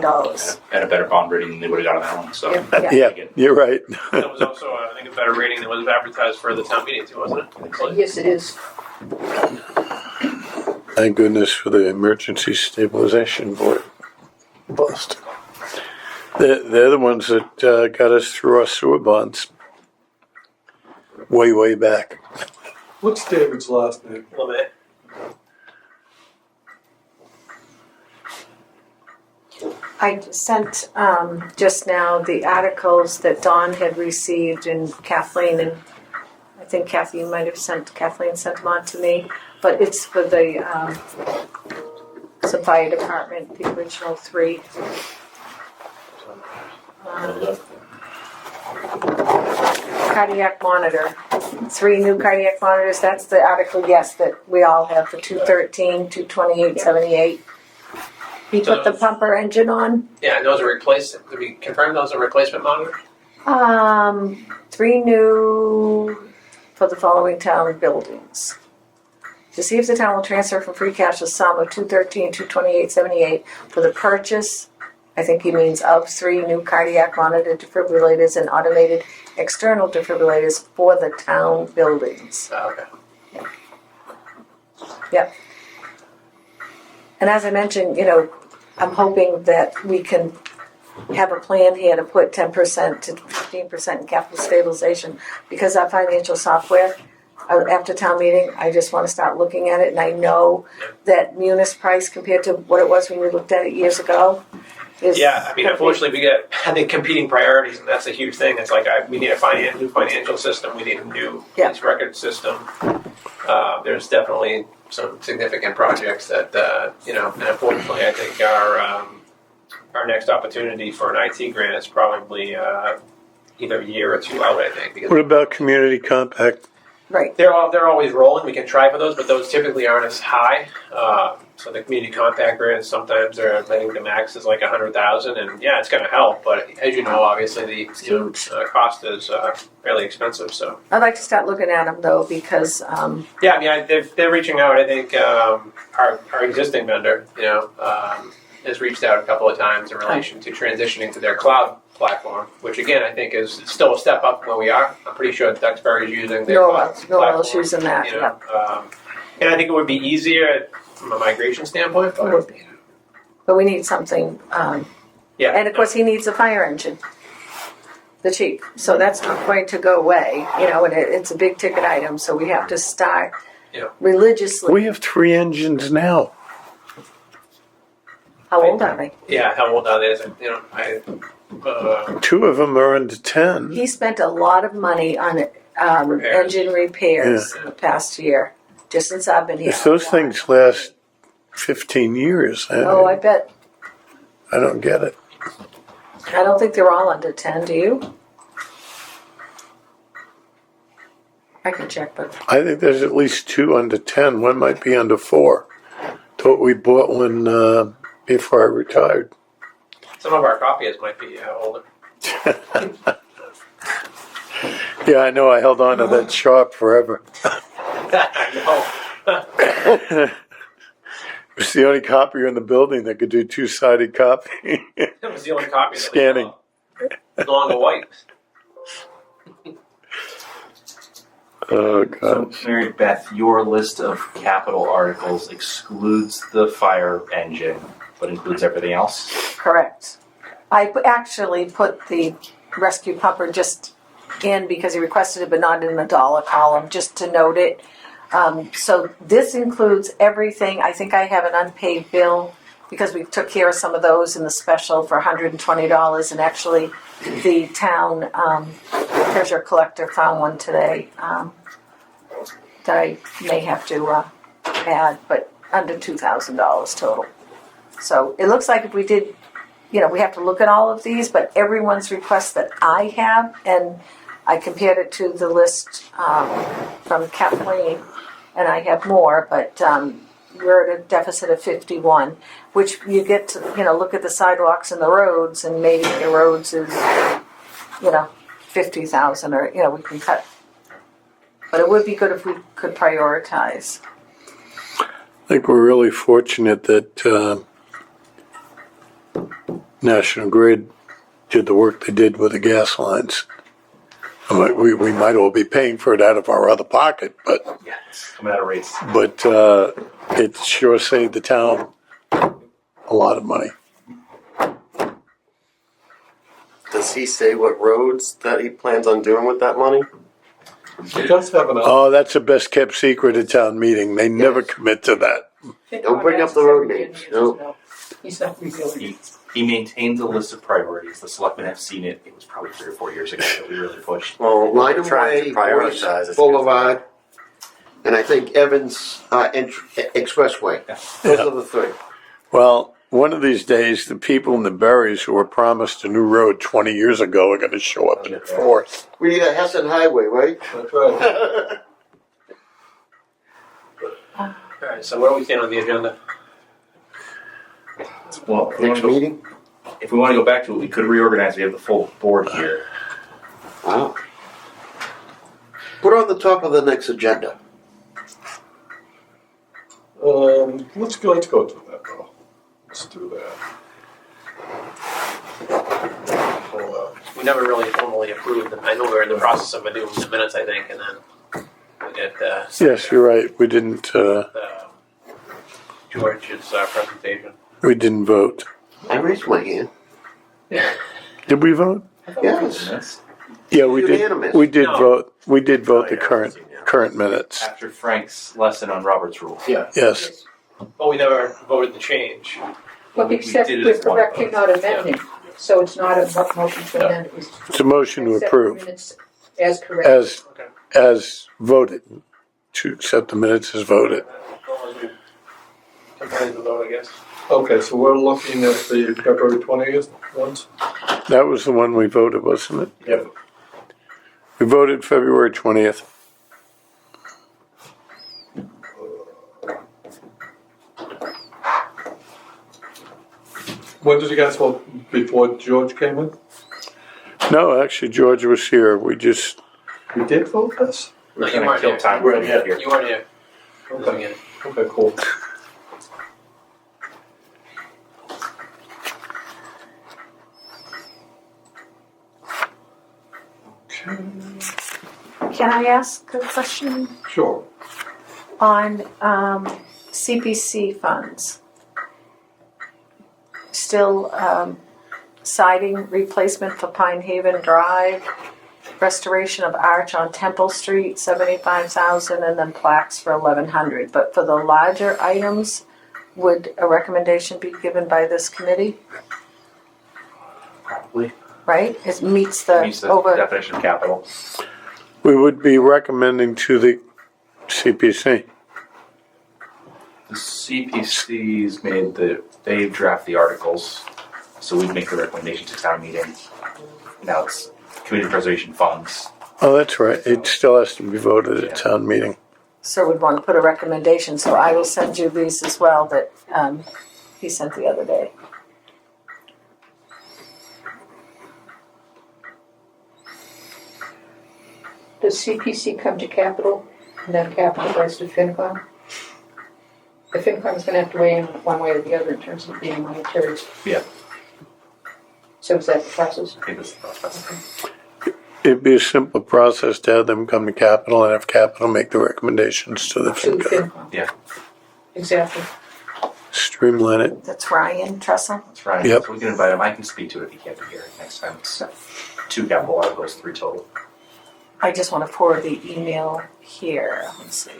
A: And a better bond rating than they would have got on that one. So
D: Yeah, you're right.
E: That was also, I think, a better rating than was advertised for the town meeting too, wasn't it?
B: Yes, it is.
D: Thank goodness for the Emergency Stabilization Board. Bust. They're the ones that got us through our sewer bonds. Way back.
J: What's David's last name?
E: LeMay.
I: I sent just now the articles that Dawn had received, and Kathleen, and I think Kathy, you might have Kathleen sent them on to me, but it's for the fire department, the original 3. Cardiac monitor, 3 new cardiac monitors. That's the article, yes, that we all have, the 213, 228, 78. He put the pumper engine on.
E: Yeah, and those are replaced. Did we confirm those are replacement monitors?
I: 3 new for the following town buildings. To see if the town will transfer from free cash a sum of 213, 228, 78 for the purchase, I think he means of 3 new cardiac monitor defibrillators and automated external defibrillators for the town buildings.
E: Oh, okay.
I: Yep. And as I mentioned, I'm hoping that we can have a plan here to put 10% to 15% in capital stabilization, because our financial software, after town meeting, I just want to start looking at it, and I know that Munis price compared to what it was when we looked at it years ago is...
E: Yeah, I mean, unfortunately, we get, I think, competing priorities, and that's a huge thing. It's like we need a new financial system. We need a new police record system. There's definitely some significant projects that, and unfortunately, I think our next opportunity for an IT grant is probably either a year or 2 out, I think. Because
D: What about community compact?
I: Right.
E: they're always rolling. We can try for those, but those typically aren't as high. So the community compact grants, sometimes I think the max is like 100,000, and yeah, it's going to help. But as you know, obviously the cost is fairly expensive. So
I: I'd like to start looking at them though, because
E: yeah, I mean, they're reaching out. I think our existing vendor, has reached out a couple of times in relation to transitioning to their cloud platform, which again I think is still a step up from where we are. I'm pretty sure Duxbury is using their cloud
I: no one
E: platform.
I: else using that.
E: And I think it would be easier from a migration standpoint.
I: But we need something.
E: Yeah,
I: And of course, he needs a fire engine, the chief. So that's not going to go away, and it's a big ticket item. So we have to start religiously.
D: We have 3 engines now.
I: How old are they?
E: Yeah, how old are they?
D: 2 of them are under 10.
I: He spent a lot of money on engine repairs in the past year, just since I've been here.
D: If those things last 15 years,
I: I bet.
D: I don't get it.
I: I don't think they're all under 10, do you? I can check, but
D: I think there's at least 2 under 10. One might be under 4. Thought we bought one before I retired.
E: some of our copiers might be older.
D: Yeah, I know. I held on to that sharp forever.
E: I
D: It was the only copier in the building that could do 2-sided copying.
E: It was the only copy that
D: Scanning.
E: was no longer white.
D: Oh,
A: So,
D: God.
A: Mary Beth, your list of capital articles excludes the fire engine, but includes everything else?
I: Correct. Actually put the rescue pumper just in because he requested it, but not in the dollar column, just to note it. So this includes everything. I think I have an unpaid bill because we took care of some of those in the special for $120, and actually the town treasure collector found one today that I may have to add, but under $2,000 total. So it looks like if we did, we have to look at all of these, but everyone's request that I have, and I compared it to the list from Kathleen, and I have more, but we're at a deficit of 51, which you get to, look at the sidewalks and the roads, and maybe the roads is, 50,000, or, we can cut. But it would be good if we could prioritize.
D: I think we're really fortunate that National Grid did the work they did with the gas lines. We might all be paying for it out of our other pocket, but
A: Yeah, it's coming out of rates.
D: it sure saved the town a lot of money.
G: Does he say what roads that he plans on doing with that money?
J: He does have an.
D: Oh, that's a best kept secret at town meeting. They never commit to that.
C: Don't bring up the road names, no.
B: He's not revealing.
A: He maintains a list of priorities. The selectmen have seen it. It was probably 3 or 4 years ago that we really pushed.
G: Well,
C: Line
G: we're
C: of
G: trying
C: Way,
G: to prioritize.
C: Boyce Boulevard, and I think Evans Expressway. Those
D: Yeah.
C: are the three.
D: Well, one of these days, the people in the Berries who were promised a new road 20 years ago are going to show up in force.
C: We need a Hessen Highway, right?
J: That's right.
E: All right, so where do we stand on the agenda?
A: Well,
C: Next meeting?
A: if we want to go back to it, we could reorganize. We have the full board here.
C: Wow. Put on the top of the next agenda.
J: Let's go to that though. Let's do that. Hold on.
E: We never really formally approved them. I know we're in the process of doing the minutes, I think, and then we get
D: Yes, you're right. We didn't
E: George's presentation.
D: vote.
C: I raised my hand.
D: Did we vote?
C: Yes.
D: Yeah, we did.
C: Unanimous.
D: We did
E: No.
D: vote. We did vote
G: Oh,
D: the
G: yeah,
D: current minutes.
A: After Frank's lesson on Robert's rules.
J: Yeah.
D: Yes.
E: But we never voted the change.
B: But
A: We
B: except
A: did it
B: we're
A: as one
B: correcting,
A: vote.
B: not amending. So it's not a motion to amend.
D: It's a motion to
B: Accept the
D: approve
B: minutes as correct.
D: as voted. To accept the minutes as voted.
E: Sometimes the vote, I guess.
J: Okay, so we're looking at the February 20th ones?
D: That was the one we voted, wasn't it?
J: Yep.
D: We voted February 20th.
J: When did you guys vote? Before George came in?
D: No, actually, George was here. We just,
J: We did vote this?
E: No,
A: We're
E: you
A: gonna
E: weren't
A: kill
E: here.
A: time.
J: We're
A: We're
J: here.
E: You weren't here.
J: Okay, okay, cool. Okay,
I: Can I ask a question
J: sure.
I: on CPC funds? Still siding replacement for Pine Haven Drive, restoration of arch on Temple Street, 75,000, and then plaques for 1,100. But for the larger items, would a recommendation be given by this committee?
A: Probably.
I: Right? It meets the
A: Meets the
I: over.
A: definition of capital.
D: we would be recommending to the CPC.
A: The CPC's they draft the articles, so we make the recommendation to town meeting. Now it's community preservation funds.
D: Oh, that's right. It still has to be voted at town meeting.
I: So we'd want to put a recommendation. So I will send you these as well that he sent the other day.
B: Does CPC come to capital and then capital goes to FinCom? The FinCom is going to have to weigh in one way or the other in terms of being monetary.
A: Yeah,
B: So is that the process?
A: I think that's the process.
D: It'd be a simple process to have them come to Capital and have Capital make the recommendations to the
B: To the
D: FinCom.
B: FinCom.
A: Yeah.
B: Exactly.
D: Streamline it.
I: That's Ryan Trestle.
A: That's right.
D: Yep.
A: So we can invite him. I can speak to it if he can't be here next time. It's 2 capital articles, 3 total.
I: I just want to forward the email here. Let's see.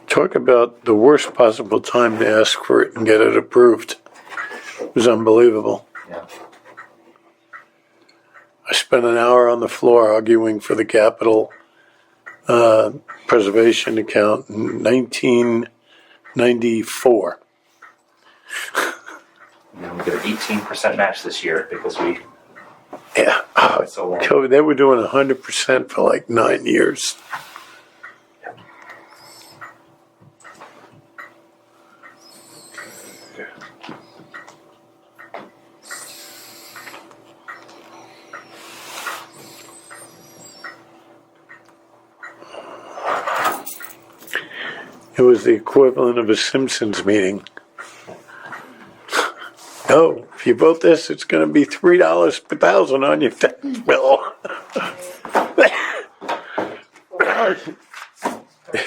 D: Talk about the worst possible time to ask for it and get it approved. It was unbelievable.
A: Yeah.
D: I spent an hour on the floor arguing for the capital preservation account in 1994.
A: And then we get an 18% match this year because we
D: Yeah.
A: it's so long.
D: COVID, they were doing 100% for like 9 years. It was the equivalent of a Simpsons meeting. Oh, if you vote this, it's going to be $3 per thousand on your tax bill.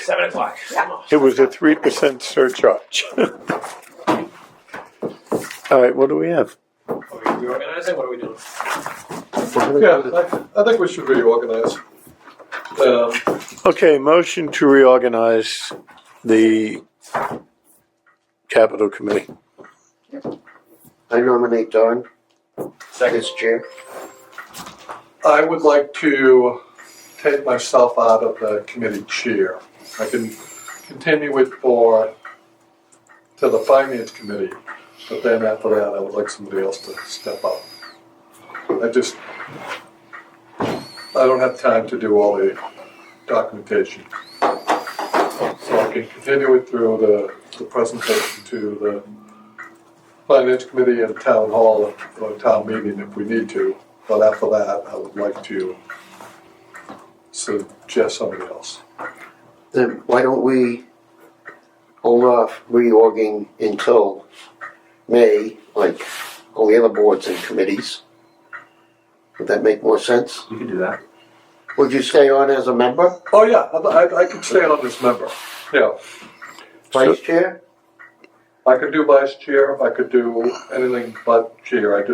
E: 7 o'clock.
D: It was a 3% surcharge. All right, what do we have?
E: Are we reorganizing? What are we doing?
J: Yeah, I think we should reorganize.
D: Okay, motion to reorganize the Capital Committee.
C: I nominate Don as chair.
J: I would like to take myself out of the committee chair. I can continue it to the finance committee, but then after that, I would like somebody else to step up. I don't have time to do all the documentation. So I can continue it through the presentation to the finance committee and town hall or town meeting if we need to. But after that, I would like to suggest somebody else.
C: Then why don't we hold off reorging until May, like all the other boards and committees? Would that make more sense?
A: We can do that.
C: Would you stay on as a member?
J: Oh, yeah, I could stay on as member. Yeah,
C: Vice chair?
J: I could do vice chair, I could do anything but chair.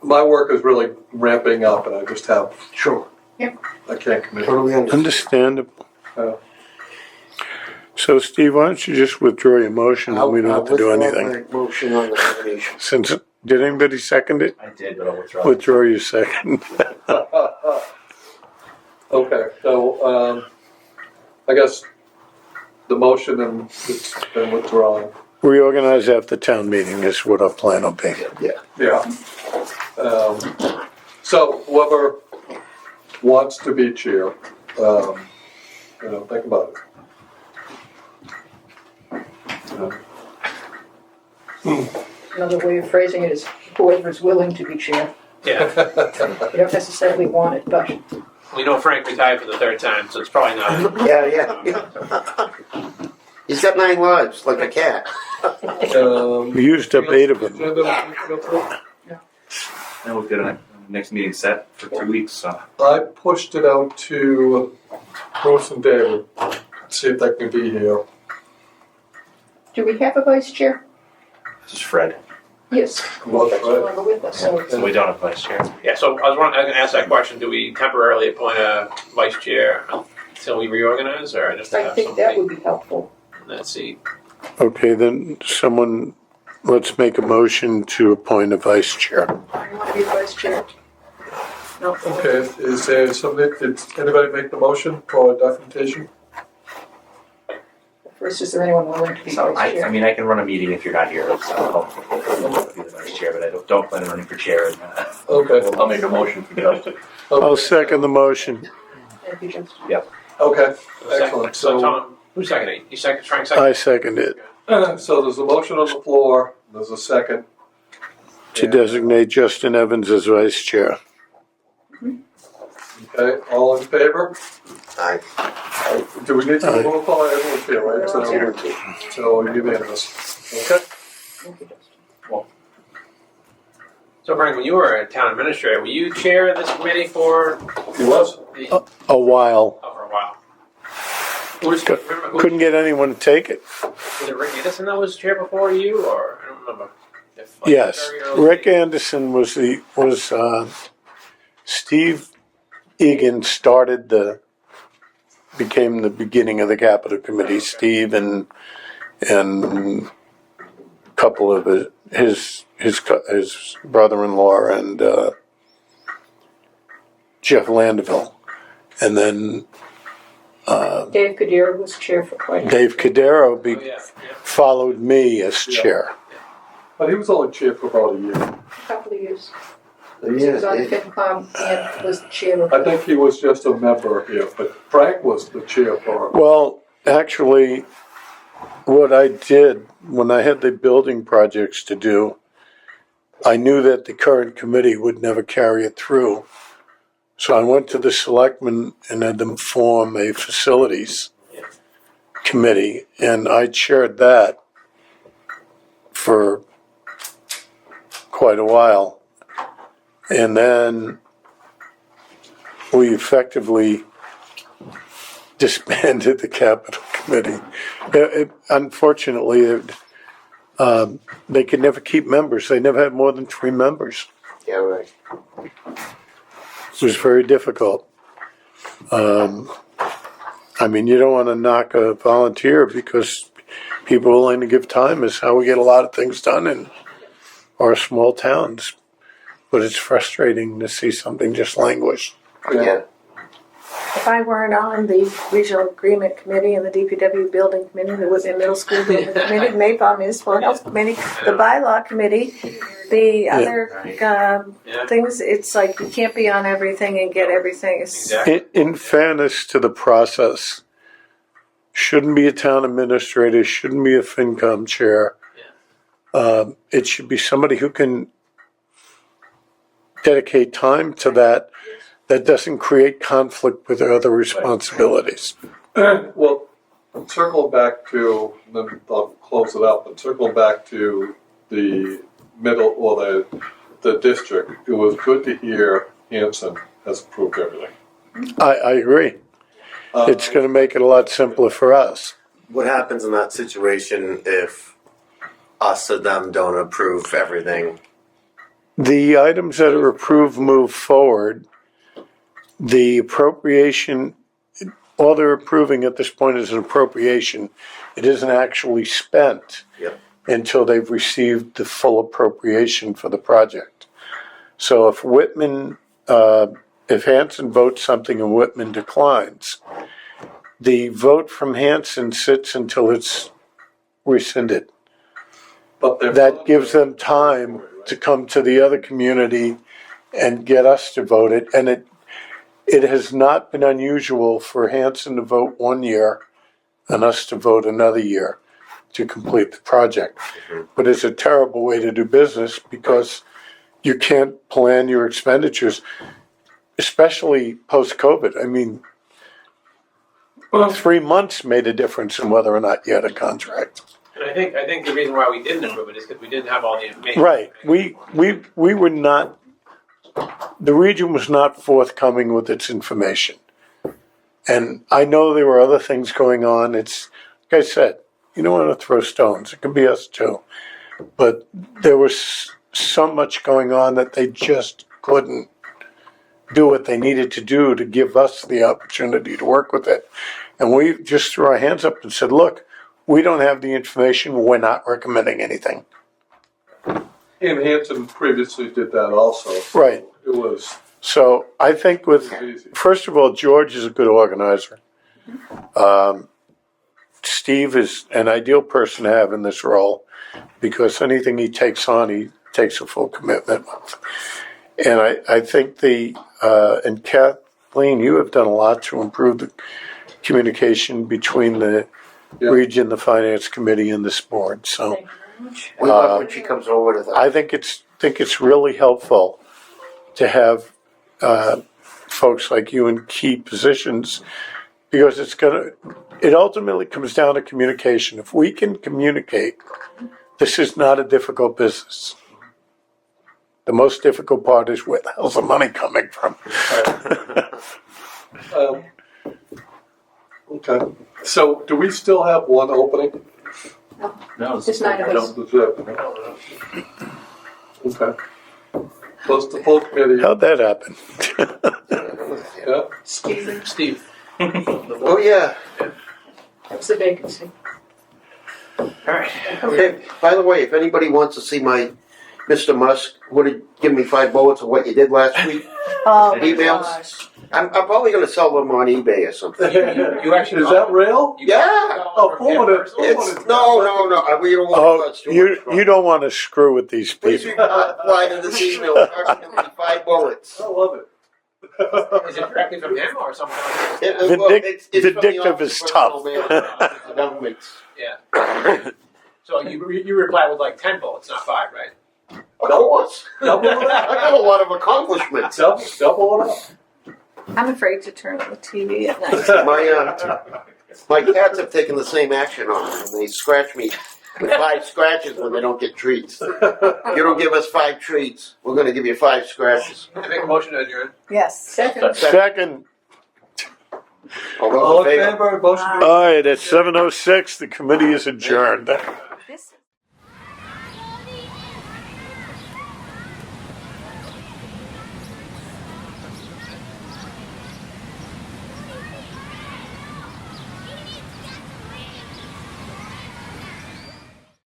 J: My work is really ramping up and I just have,
C: Sure.
J: I can't commit.
C: Totally understand.
D: Understandable.
J: Uh,
D: So, Steve, why don't you just withdraw your motion and we don't have to do
C: I'll withdraw
D: anything?
C: my motion on the nomination.
D: Since, did anybody second it?
A: I did, but I'll withdraw.
D: Withdraw your second.
J: Okay, so, I guess the motion and it's been withdrawn.
D: Reorganize after town meeting is what our plan will be.
J: Yeah. So whoever wants to be chair, think about it.
B: Another way of phrasing it is whoever's willing to be chair.
E: Yeah.
B: You don't necessarily want it, but
E: We know Frank retired for the 3rd time, so it's probably not.
C: Yeah. He's got 9 lives, like a cat.
D: We used up 8 of them.
A: Now we've got a next meeting set for 2 weeks. So.
J: I pushed it out to Bruce and David, see if they can be here.
B: do we have a vice chair?
A: This is Fred.
B: Yes.
J: Well,
B: That's no longer with us, so
A: So we don't have vice chair.
E: Yeah, so I was going to ask that question. Do we temporarily appoint a vice chair until we reorganize, or just
B: I
E: have
B: think that
E: somebody
B: would be helpful.
E: in that seat?
D: Okay, then let's make a motion to appoint a vice chair.
B: You want to be vice chair? No.
J: Okay, is there somebody, did anybody make the motion for documentation?
B: First, is there anyone willing to be
A: So
B: vice chair?
A: I mean, I can run a meeting if you're not here. So I'll be the vice chair, but I don't plan on running for chair.
J: Okay.
K: I'll make a motion for Justin.
D: I'll second the motion.
B: Thank you, Justin.
J: Okay,
E: Second.
J: excellent.
E: So
J: So,
E: Tom, who's seconding? You second, Frank second?
D: I second it.
J: so there's a motion on the floor, there's a second.
D: To designate Justin Evans as vice chair.
J: Okay, all in favor?
C: Aye.
J: Do we need to roll call? Everyone's here, right? So unanimous. Okay.
B: Thank you, Justin.
E: So Frank, when you were a town administrator, were you chair of this committee for?
J: He was.
D: A while.
E: Oh, for a while. Remember who,
D: Couldn't get anyone to take it.
E: was it Rick Anderson that was chair before you, or I don't remember. If,
D: Yes,
E: very early
D: Rick
E: days.
D: Anderson was Steve Egan became the beginning of the capital committee. Steve and a couple of his brother-in-law and Jeff Landeville, and then
B: Dave Kadira was chair for quite a while.
D: Dave Cadero
E: Oh, yeah.
D: followed me as chair.
J: But he was only chair for about a year.
B: A couple of years. He was on
C: Yeah,
B: FinCom and was the chair of.
J: I think he was just a member here, but Frank was the chair for.
D: Well, actually, what I did when I had the building projects to do, I knew that the current committee would never carry it through. So I went to the selectmen and had them form a facilities committee, and I chaired that for quite a while. And then we effectively disbanded the capital committee. Unfortunately, they could never keep members. They never had more than 3 members.
C: yeah, right.
D: It was very difficult. I mean, you don't want to knock a volunteer because people willing to give time is how we get a lot of things done in our small towns. But it's frustrating to see something just languish.
C: Yeah.
I: If I weren't on the Regional Agreement Committee and the DPW Building Committee, the Whitman Middle School Building Committee, the Mayflower Municipal Health Committee, the Bylaw Committee, the other things, it's like you can't be on everything and get everything.
E: Exactly.
D: In fairness to the process, shouldn't be a town administrator, shouldn't be a FinCom chair. It should be somebody who can dedicate time to that doesn't create conflict with their other responsibilities.
J: Well, circle back to, then I'll close it up, but circle back to the middle, or the district. It was good to hear Hanson has approved everything.
D: I agree. It's going to make it a lot simpler for us.
G: What happens in that situation if us or them don't approve everything?
D: The items that are approved move forward. The appropriation, all they're approving at this point is an appropriation. It isn't actually spent until they've received the full appropriation for the project. So if Whitman, if Hanson votes something and Whitman declines, the vote from Hanson sits until it's rescinded.
J: But
D: That gives them time to come to the other community and get us to vote it. And it has not been unusual for Hanson to vote 1 year and us to vote another year to complete the project. But it's a terrible way to do business because you can't plan your expenditures, especially post-COVID. I mean, 3 months made a difference in whether or not you had a contract.
E: And I think the reason why we didn't approve it is because we didn't have all the information.
D: Right. We were not, the region was not forthcoming with its information. And I know there were other things going on. It's, like I said, you don't want to throw stones. It could be us too. But there was so much going on that they just couldn't do what they needed to do to give us the opportunity to work with it. And we just threw our hands up and said, look, we don't have the information. We're not recommending anything.
J: And Hanson previously did that also. So
D: Right.
J: It was
D: So I think
J: easy.
D: first of all, George is a good organizer. Steve is an ideal person to have in this role because anything he takes on, he takes a full commitment with. And I think and Kathleen, you have done a lot to improve the communication between the region, the finance committee, and this board. So
B: Thank you very much.
C: We love when she comes over to
D: I think it's really helpful to have folks like you in key positions because it ultimately comes down to communication. If we can communicate, this is not a difficult business. The most difficult part is where the hell's the money coming from?
J: Okay, so do we still have one opening?
K: No,
B: Just 9 of us.
J: That's it. Okay. Close the full committee.
D: How'd that happen?
J: Yeah.
E: Steve.
C: Oh, yeah.
B: That's the vacancy.
E: Alright.
C: Hey, by the way, if anybody wants to see my Mr. Musk, give me 5 bullets of what you did last week.
I: Oh, my
C: Emails?
I: gosh.
C: I'm probably going to sell them on eBay or something.
E: You actually
J: Is that real?
C: Yeah.
J: Oh, forward it.
C: It's no. We don't want
D: Oh,
C: to cause too much trouble.
D: you don't want to screw with these
C: Please
D: people.
C: reply to this email. Approximately 5 bullets.
J: I love it.
E: Is it directly from him or someone else?
C: It's from the
D: Vindictive
C: Office
D: is
C: of
D: tough.
C: Personnel Management of the government.
E: Yeah. So you reply with like 10 bullets, not 5, right?
C: Of course.
J: Double it
C: I
J: up.
C: got a lot of accomplishments.
J: Double it up.
I: I'm afraid to turn on the TV at night.
C: My cats have taken the same action on me, and they scratch me with 5 scratches when they don't get treats. You don't give us 5 treats, we're going to give you 5 scratches.
E: I make a motion to adjourn.
I: Yes.
B: Second.
D: Second.
C: All
J: All
C: those
J: in
C: in favor?
J: favor, motion to
D: All right, at 7:06, the committee is adjourned.